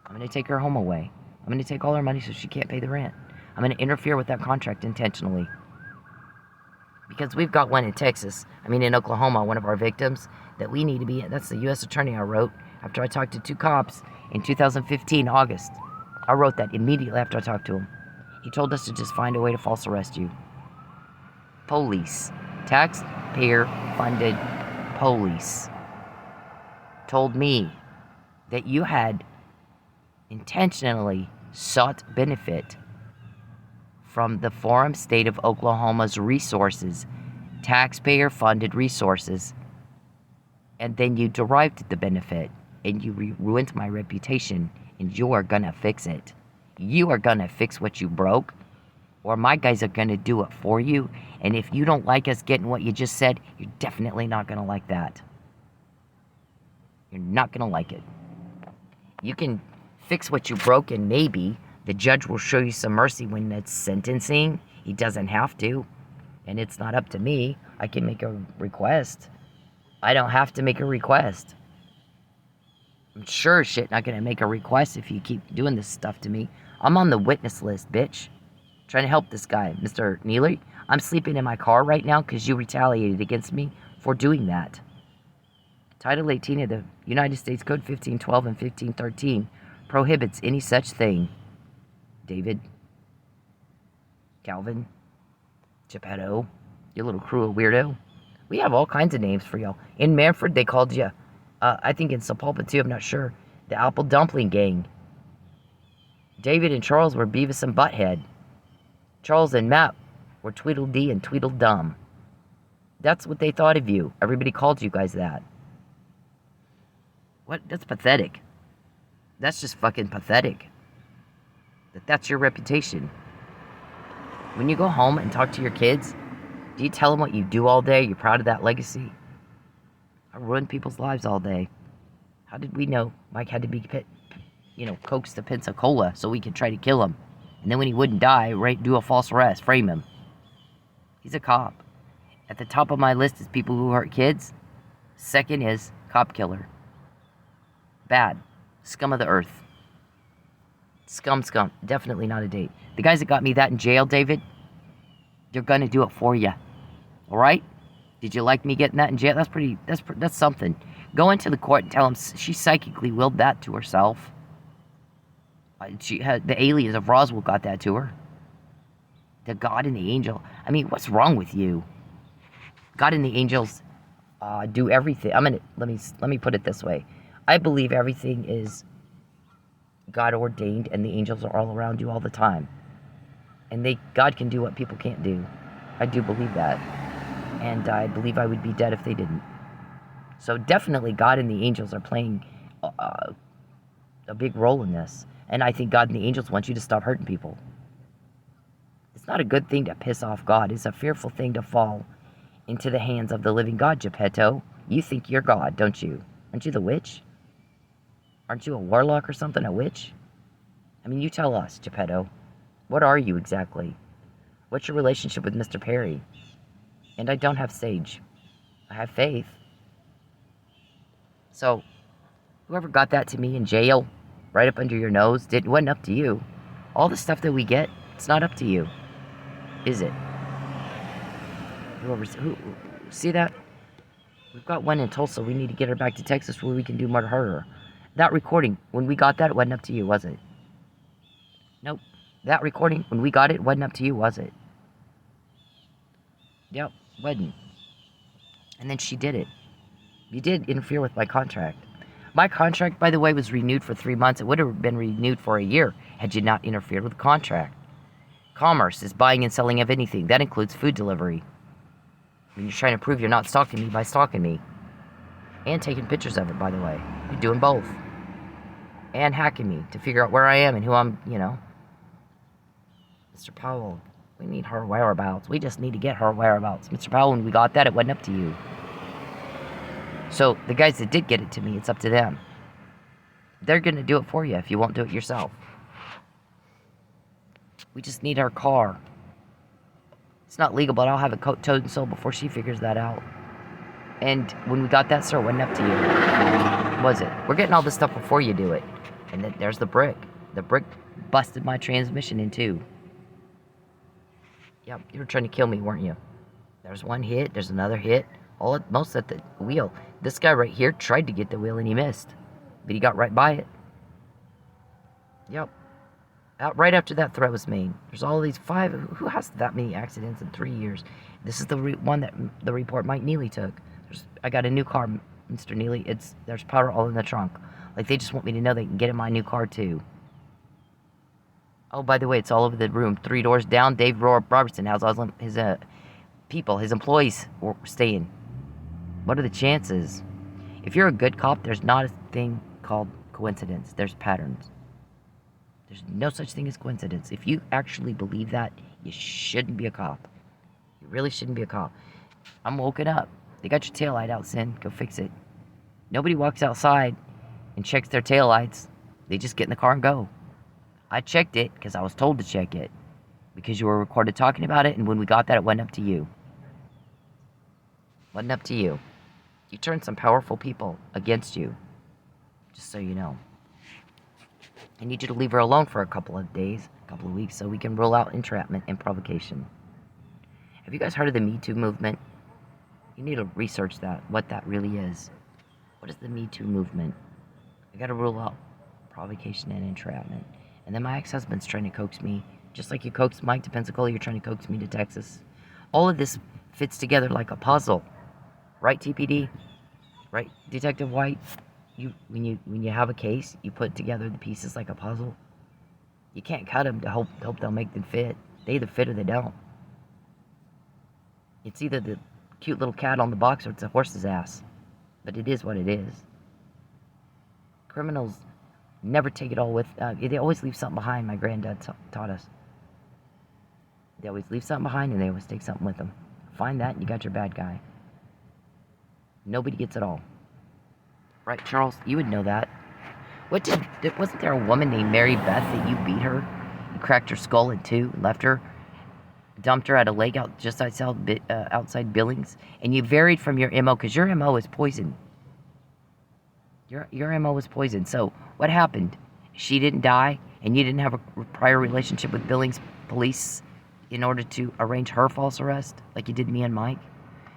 I'm going to take her home away. I'm going to take all her money so she can't pay the rent. I'm going to interfere with that contract intentionally. Because we've got one in Texas, in Oklahoma, one of our victims, that we need to be, that's the U.S. attorney I wrote after I talked to 2 cops in 2015, August. I wrote that immediately after I talked to him. He told us to just find a way to false arrest you. Police. Taxpayer-funded police. Told me that you had intentionally sought benefit from the forum state of Oklahoma's resources, taxpayer-funded resources, and then you derived the benefit, and you ruined my reputation, and you are gonna fix it. You are gonna fix what you broke, or my guys are gonna do it for you, and if you don't like us getting what you just said, you're definitely not gonna like that. You're not gonna like it. You can fix what you broke, and maybe the judge will show you some mercy when it's sentencing. He doesn't have to. And it's not up to me. I can make a request. I don't have to make a request. I'm sure shit not gonna make a request if you keep doing this stuff to me. I'm on the witness list, bitch. Trying to help this guy, Mr. Neely. I'm sleeping in my car right now because you retaliated against me for doing that. Title 18 of the United States Code 1512 and 1513 prohibits any such thing. David, Calvin, Geppetto, you little cruel weirdo. We have all kinds of names for y'all. In Manfred, they called you, I think in Sapulpa too, I'm not sure, the Apple Dumpling Gang. David and Charles were Beavis and Butthead. Charles and Matt were Tweedledee and Tweedledum. That's what they thought of you. Everybody called you guys that. What? That's pathetic. That's just fucking pathetic. That's your reputation. When you go home and talk to your kids, Do you tell them what you do all day? You're proud of that legacy? I ruined people's lives all day. How did we know Mike had to be, coaxed to Pensacola so we could try to kill him? And then when he wouldn't die, right, do a false arrest, frame him. He's a cop. At the top of my list is people who hurt kids. Second is cop killer. Bad. Scum of the earth. Scum. Definitely not a date. The guys that got me that in jail, David, they're gonna do it for you. All right? Did you like me getting that in jail? That's something. Go into the court and tell them she psychically willed that to herself. She had the aliens of Roswell got that to her. The God and the angel. I mean, what's wrong with you? God and the angels do everything. Let me put it this way. I believe everything is God ordained, and the angels are all around you all the time. And God can do what people can't do. I do believe that. And I believe I would be dead if they didn't. So definitely God and the angels are playing a big role in this. And I think God and the angels want you to stop hurting people. It's not a good thing to piss off God. It's a fearful thing to fall into the hands of the living God, Geppetto. You think you're God, don't you? Aren't you the witch? Aren't you a warlock or something, a witch? I mean, you tell us, Geppetto. What are you exactly? What's your relationship with Mr. Perry? And I don't have sage. I have faith. So, whoever got that to me in jail, right up under your nose, wasn't up to you. All the stuff that we get, it's not up to you. Is it? See that? We've got one in Tulsa. We need to get her back to Texas where we can do murder her. That recording, when we got that, it wasn't up to you, was it? Nope. That recording, when we got it, wasn't up to you, was it? Yep, wasn't. And then she did it. You did interfere with my contract. My contract, by the way, was renewed for 3 months. It would have been renewed for a year had you not interfered with the contract. Commerce is buying and selling of anything. That includes food delivery. And you're trying to prove you're not stalking me by stalking me. And taking pictures of it, by the way. You're doing both. And hacking me to figure out where I am and who I'm, Mr. Powell, we need her whereabouts. We just need to get her whereabouts. Mr. Powell, when we got that, it wasn't up to you. So, the guys that did get it to me, it's up to them. They're going to do it for you if you won't do it yourself. We just need our car. It's not legal, but I'll have it towed and sold before she figures that out. And when we got that, sir, it wasn't up to you. Was it? We're getting all this stuff before you do it. And then there's the brick. The brick busted my transmission in two. Yep, you were trying to kill me, weren't you? There's one hit, there's another hit. Most at the wheel. This guy right here tried to get the wheel and he missed. But he got right by it. Yep. Right after that threat was made. There's all these 5. Who has that many accidents in 3 years? This is the one that the report Mike Neely took. I got a new car, Mr. Neely. There's powder all in the trunk. Like, they just want me to know they can get in my new car, too. Oh, by the way, it's all over the room. 3 doors down, Dave Robertson has all his people, his employees were staying. What are the chances? If you're a good cop, there's not a thing called coincidence. There's patterns. There's no such thing as coincidence. If you actually believe that, you shouldn't be a cop. You really shouldn't be a cop. I'm woken up. They got your taillight out, Sin. Go fix it. Nobody walks outside and checks their taillights. They just get in the car and go. I checked it because I was told to check it. Because you were recorded talking about it, and when we got that, it wasn't up to you. Wasn't up to you. You turned some powerful people against you. Just so you know. I need you to leave her alone for a couple of days, a couple of weeks, so we can rule out entrapment and provocation. Have you guys heard of the Me Too movement? You need to research that, what that really is. What is the Me Too movement? I gotta rule out provocation and entrapment. And then my ex-husband's trying to coax me, just like you coaxed Mike to Pensacola, you're trying to coax me to Texas. All of this fits together like a puzzle. Right, TPD? Right, Detective White? When you have a case, you put together the pieces like a puzzle. You can't cut them to hope they'll make them fit. They either fit or they don't. It's either the cute little cat on the box or it's a horse's ass. But it is what it is. Criminals never take it all with... they always leave something behind, my granddad taught us. They always leave something behind and they always take something with them. find that, and you got your bad guy. Nobody gets it all. Right, Charles? You would know that. Wasn't there a woman named Mary Beth that you beat her? You cracked her skull in two, left her, dumped her at a lake out just outside Billings, and you varied from your MO because your MO is poison. Your MO was poison. So what happened? She didn't die, and you didn't have a prior relationship with Billings police in order to arrange her false arrest, like you did me and Mike.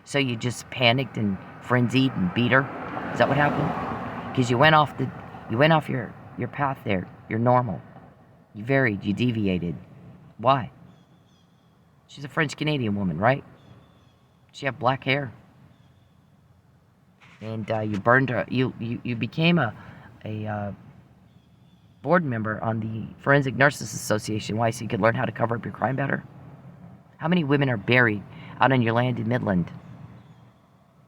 So you just panicked and frenzied and beat her. Is that what happened? Because you went off your path there. You're normal. You varied. You deviated. Why? She's a French-Canadian woman, right? She had black hair. And you burned her. You became a board member on the Forensic Nurses Association. Why? So you could learn how to cover up your crime better? How many women are buried out on your land in Midland?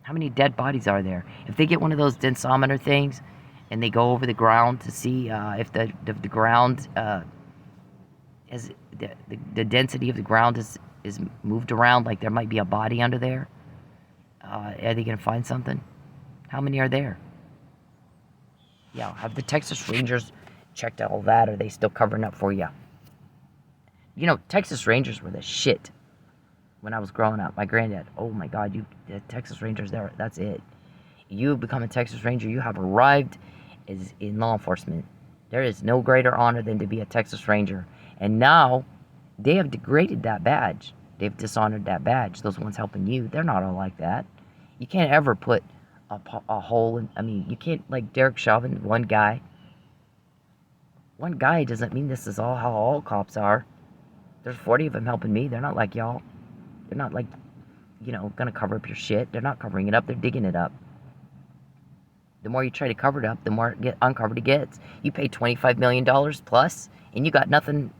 How many dead bodies are there? If they get one of those densometer things and they go over the ground to see if the ground is the density of the ground is moved around, like there might be a body under there, are they going to find something? How many are there? Yeah, have the Texas Rangers checked all that? Are they still covering up for you? You know, Texas Rangers were the shit when I was growing up. My granddad, oh my God, the Texas Rangers, that's it. You become a Texas Ranger, you have arrived in law enforcement. There is no greater honor than to be a Texas Ranger. And now, they have degraded that badge. They've dishonored that badge. Those ones helping you, they're not all like that. You can't ever put a hole in, I mean, you can't, like Derek Chauvin, one guy. One guy doesn't mean this is all how all cops are. There's 40 of them helping me. They're not like y'all. They're not like, gonna cover up your shit. They're not covering it up. They're digging it up. The more you try to cover it up, the more uncovered it gets. You pay $25 million plus, and you got nothing.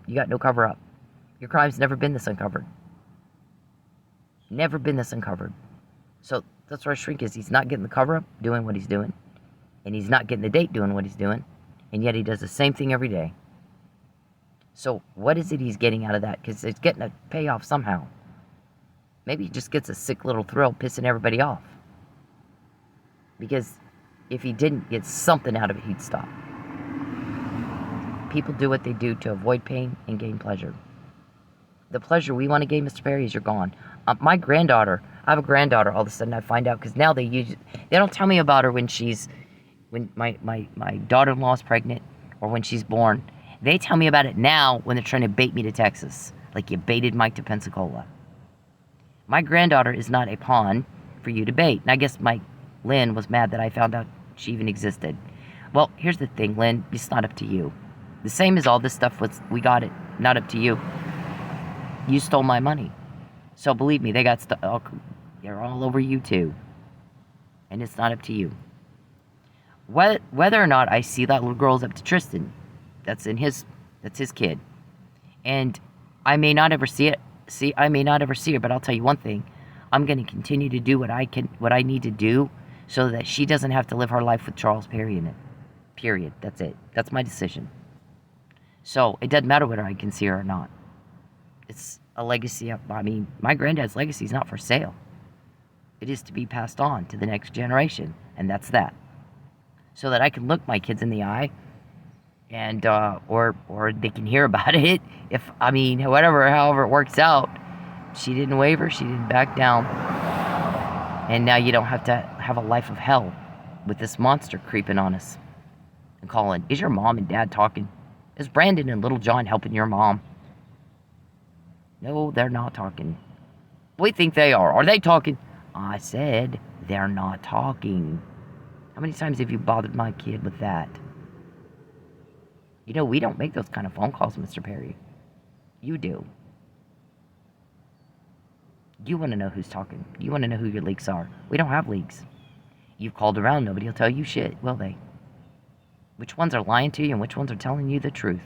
You got no cover up. Your crime's never been this uncovered. Never been this uncovered. So that's where our shrink is. He's not getting the cover up, doing what he's doing. And he's not getting the date doing what he's doing. And yet he does the same thing every day. So what is it he's getting out of that? Because it's getting a payoff somehow. Maybe he just gets a sick little thrill pissing everybody off. Because if he didn't get something out of it, he'd stop. People do what they do to avoid pain and gain pleasure. The pleasure we want to gain, Mr. Perry, is you're gone. My granddaughter, I have a granddaughter, all of a sudden I find out, because now they don't tell me about her when my daughter-in-law is pregnant or when she's born. They tell me about it now when they're trying to bait me to Texas, like you baited Mike to Pensacola. My granddaughter is not a pawn for you to bait. And I guess Lynn was mad that I found out she even existed. Well, here's the thing, Lynn, it's not up to you. The same as all this stuff we got it, not up to you. You stole my money. So believe me, they got stuff, they're all over you too. And it's not up to you. Whether or not I see that little girl's up to Tristan, that's his kid. And I may not ever see her, but I'll tell you one thing. I'm going to continue to do what I need to do so that she doesn't have to live her life with Charles Perry in it. Period. That's it. That's my decision. So it doesn't matter whether I can see her or not. It's a legacy. My granddad's legacy is not for sale. It is to be passed on to the next generation, and that's that. So that I can look my kids in the eye, and or they can hear about it. However it works out, she didn't waver, she didn't back down, and now you don't have to have a life of hell with this monster creeping on us. And calling, is your mom and dad talking? Is Brandon and little John helping your mom? No, they're not talking. We think they are. Are they talking? I said they're not talking. How many times have you bothered my kid with that? We don't make those kind of phone calls, Mr. Perry. You do. You want to know who's talking. You want to know who your leaks are. We don't have leaks. You've called around, nobody will tell you shit, will they? Which ones are lying to you and which ones are telling you the truth?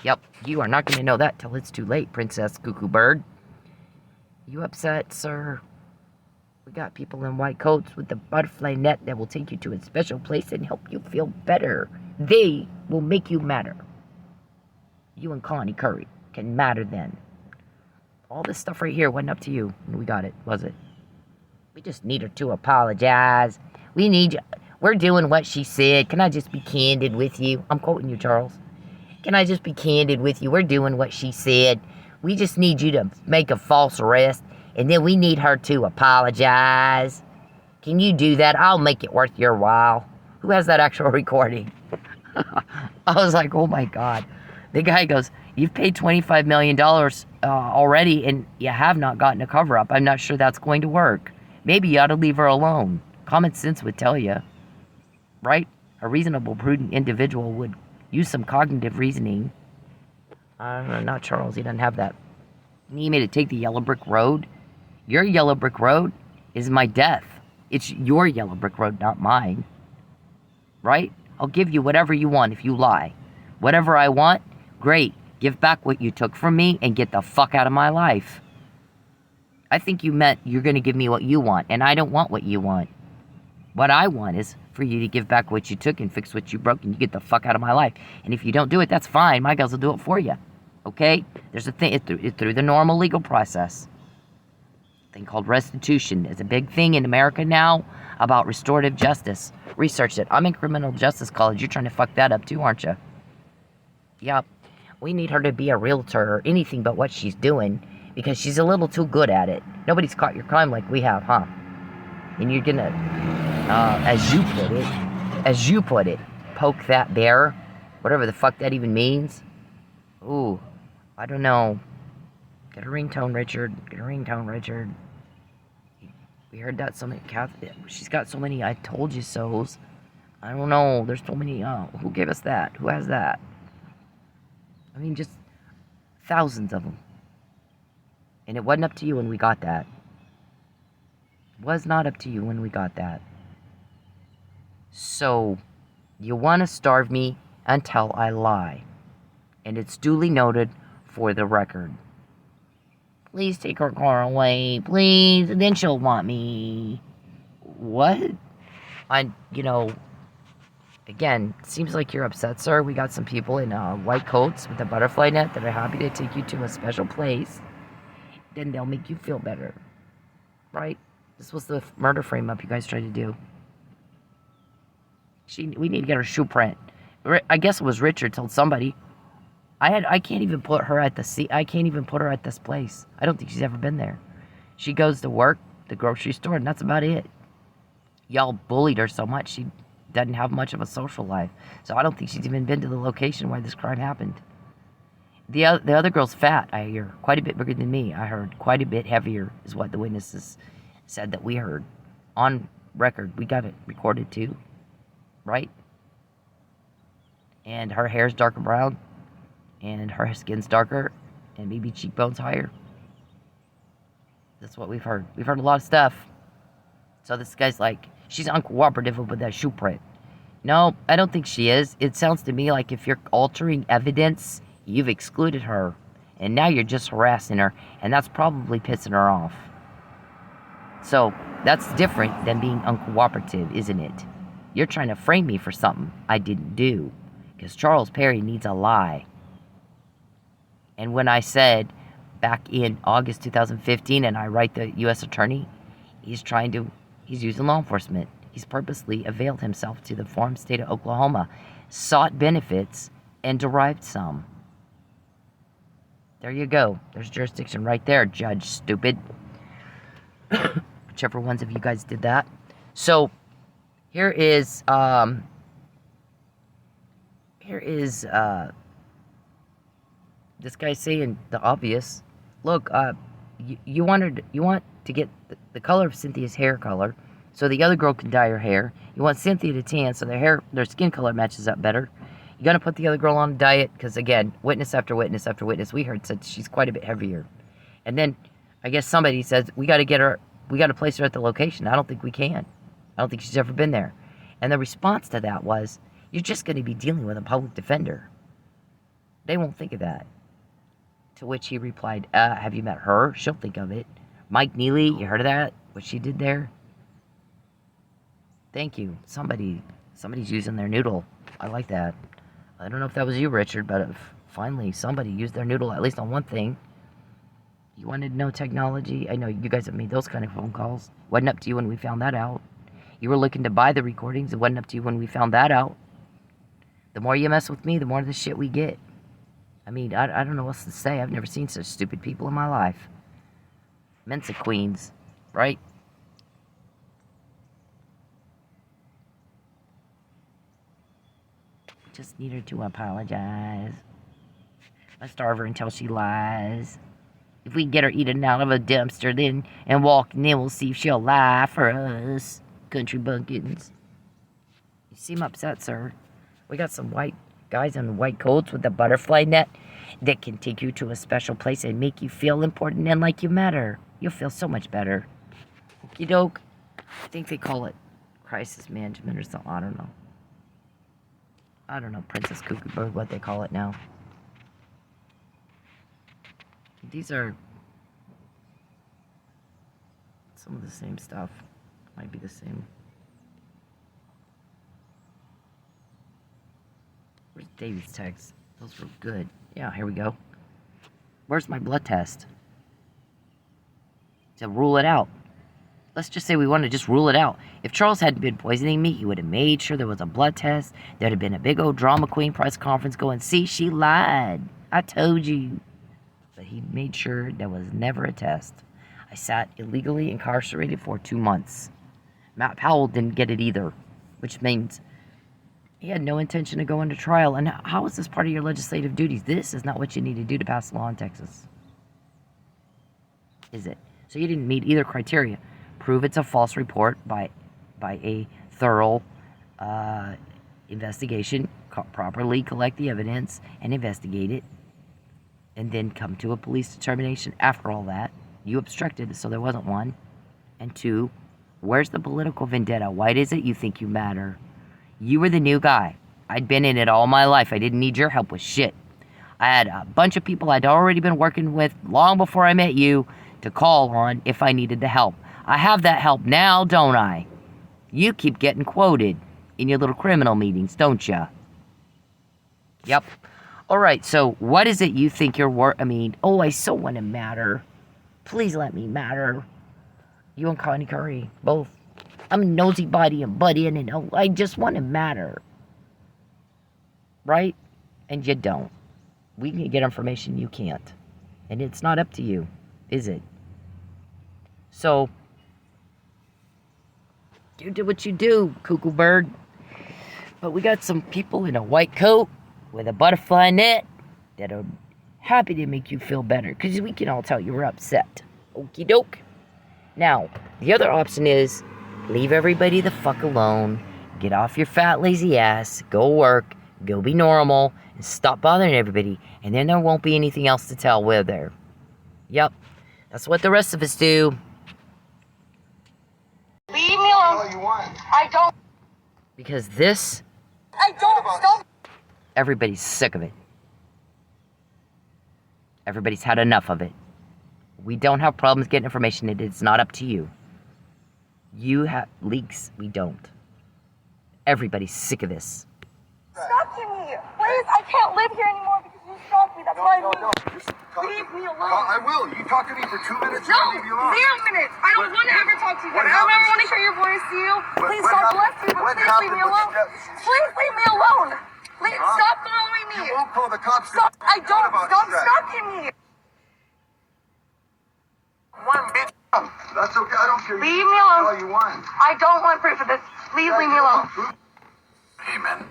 Yep, you are not going to know that till it's too late, Princess Cuckoo Bird. You upset, sir? We got people in white coats with the butterfly net that will take you to a special place and help you feel better. They will make you matter. You and Connie Curry can matter then. All this stuff right here wasn't up to you. We got it, was it? We just need her to apologize. We're doing what she said. Can I just be candid with you? I'm quoting you, Charles. Can I just be candid with you? We're doing what she said. We just need you to make a false arrest, and then we need her to apologize. Can you do that? I'll make it worth your while. Who has that actual recording? I was like, oh my God. The guy goes, you've paid $25 million already, and you have not gotten a cover-up. I'm not sure that's going to work. Maybe you ought to leave her alone. Common sense would tell you, right? A reasonable, prudent individual would use some cognitive reasoning. Not Charles. He doesn't have that. He made it take the yellow brick road. Your yellow brick road is my death. It's your yellow brick road, not mine. Right? I'll give you whatever you want if you lie. Whatever I want, great. Give back what you took from me and get the fuck out of my life. I think you meant you're going to give me what you want, and I don't want what you want. What I want is for you to give back what you took and fix what you broke, and you get the fuck out of my life. And if you don't do it, that's fine. My guys will do it for you. Okay? There's a thing. It's through the normal legal process. A thing called restitution. It's a big thing in America now about restorative justice. Research it. I'm in criminal justice college. You're trying to fuck that up too, aren't you? Yep. We need her to be a realtor or anything but what she's doing because she's a little too good at it. Nobody's caught your crime like we have, huh? And you're gonna, as you put it, poke that bear, whatever the fuck that even means. Ooh, I don't know. Get a ringtone, Richard. Get a ringtone, Richard. We heard that so many, she's got so many I told you so's. I don't know, there's so many, who gave us that? Who has that? I mean, just thousands of them. And it wasn't up to you when we got that. It was not up to you when we got that. So, you want to starve me until I lie. And it's duly noted for the record. Please take her car away, please. And then she'll want me. What? Again, seems like you're upset, sir. We got some people in white coats with a butterfly net that are happy to take you to a special place. Then they'll make you feel better. Right? This was the murder frame-up you guys tried to do. We need to get her shoe print. I guess it was Richard told somebody. I can't even put her at I can't even put her at this place. I don't think she's ever been there. She goes to work, the grocery store, and that's about it. Y'all bullied her so much, she doesn't have much of a social life. So I don't think she's even been to the location where this crime happened. The other girl's fat, I hear. Quite a bit bigger than me, I heard. Quite a bit heavier is what the witnesses said that we heard. On record, we got it recorded too. Right? And her hair's darker brown. And her skin's darker. And maybe cheekbones higher. That's what we've heard. We've heard a lot of stuff. So this guy's like, she's uncooperative with that shoe print. No, I don't think she is. It sounds to me like if you're altering evidence, you've excluded her. And now you're just harassing her. And that's probably pissing her off. So, that's different than being uncooperative, isn't it? You're trying to frame me for something I didn't do. Because Charles Perry needs a lie. And when I said back in August 2015, and I write the U.S. Attorney, he's using law enforcement. He's purposely availed himself to the forum state of Oklahoma, sought benefits, and derived some. There you go. There's jurisdiction right there, Judge Stupid. Whichever ones of you guys did that. So, here is this guy saying the obvious. Look, you want to get the color of Cynthia's hair color, so the other girl can dye her hair. You want Cynthia to tan, so their skin color matches up better. You're gonna put the other girl on a diet, because again, witness after witness after witness we heard said she's quite a bit heavier. And then I guess somebody says we got to place her at the location. I don't think we can. I don't think she's ever been there. And the response to that was, you're just going to be dealing with a public defender. They won't think of that. To which he replied, have you met her? She'll think of it. Mike Neely, you heard of that? What she did there? Thank you. Somebody's using their noodle. I like that. I don't know if that was you, Richard, but if finally somebody used their noodle at least on one thing. You wanted to know technology? I know you guys have made those kind of phone calls. Wasn't up to you when we found that out. You were looking to buy the recordings. It wasn't up to you when we found that out. The more you mess with me, the more of the shit we get. I mean, I don't know what else to say. I've never seen such stupid people in my life. Mensa queens, right? Just need her to apologize. I starve her until she lies. If we get her eaten out of a dumpster then and walking, then we'll see if she'll lie for us. Country bumpkins. You seem upset, sir. We got some white guys in white coats with a butterfly net that can take you to a special place and make you feel important and like you matter. You'll feel so much better. Okey doke. I think they call it crisis management or something. I don't know. I don't know, Princess Cuckoo Bird, what they call it now. These are some of the same stuff. Might be the same. Where's David's text? Those were good. Yeah, here we go. Where's my blood test? To rule it out. Let's just say we want to just rule it out. If Charles hadn't been poisoning me, he would have made sure there was a blood test. There'd have been a big old drama queen press conference going, see, she lied. I told you. But he made sure there was never a test. I sat illegally incarcerated for 2 months. Matt Powell didn't get it either, which means he had no intention of going to trial. And how is this part of your legislative duties? This is not what you need to do to pass a law in Texas. Is it? So you didn't meet either criteria. Prove it's a false report by a thorough investigation, properly collect the evidence and investigate it, and then come to a police determination after all that. You obstructed, so there wasn't one. And 2, where's the political vendetta? Why is it you think you matter? You were the new guy. I'd been in it all my life. I didn't need your help with shit. I had a bunch of people I'd already been working with long before I met you to call on if I needed the help. I have that help now, don't I? You keep getting quoted in your little criminal meetings, don't ya? Yep. All right, so what is it you think you're worth? I mean, oh, I so want to matter. Please let me matter. You and Connie Curry, both. I'm a nosy body and butt in, and oh, I just want to matter. Right? And you don't. We can get information you can't. And it's not up to you, is it? So, you do what you do, cuckoo bird. But we got some people in a white coat with a butterfly net that are happy to make you feel better, because we can all tell you were upset. Okie doke. Now, the other option is leave everybody the fuck alone. Get off your fat, lazy ass. Go work. Go be normal. And stop bothering everybody. And then there won't be anything else to tell, will there? Yep. That's what the rest of us do. Leave me alone. All you want. I don't. Because this, I don't. Stop. everybody's sick of it. Everybody's had enough of it. We don't have problems getting information. It's not up to you. You have leaks. We don't. Everybody's sick of this. Stalking me. Please, I can't live here anymore because you stalked me. That's what I mean. Leave me alone. I will. You talk to me for 2 minutes and No, I'll leave you alone. 0 minutes. I don't want to ever talk to you again. I don't ever want to hear your voice to you. Please, what God happened- bless you, but what please leave happened me with alone. stress? Please leave me alone. Please, stop following me. You won't call the cops. Stop. I don't. About Stop stress. stalking me. One bitch. That's okay. I don't care. Leave me alone. All you want. I don't want proof of this. Please leave me alone. Hey, men,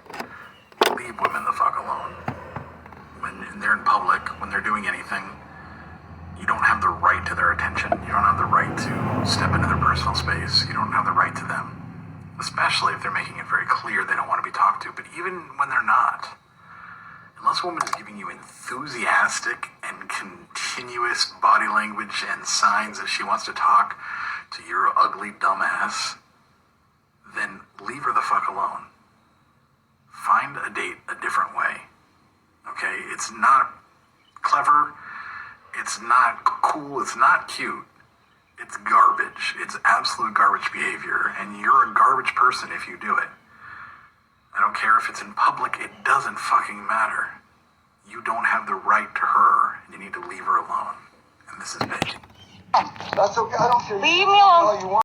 leave women the fuck alone. When they're in public, when they're doing anything, you don't have the right to their attention. You don't have the right to step into their personal space. You don't have the right to them. Especially if they're making it very clear they don't want to be talked to. But even when they're not, unless a woman is giving you enthusiastic and continuous body language and signs that she wants to talk to your ugly dumbass, then leave her the fuck alone. Find a date a different way. Okay? It's not clever. It's not cool. It's not cute. It's garbage. It's absolute garbage behavior. And you're a garbage person if you do it. I don't care if it's in public. It doesn't fucking matter. You don't have the right to her. And you need to leave her alone. And And this is big. That's okay. I don't care. Leave me alone.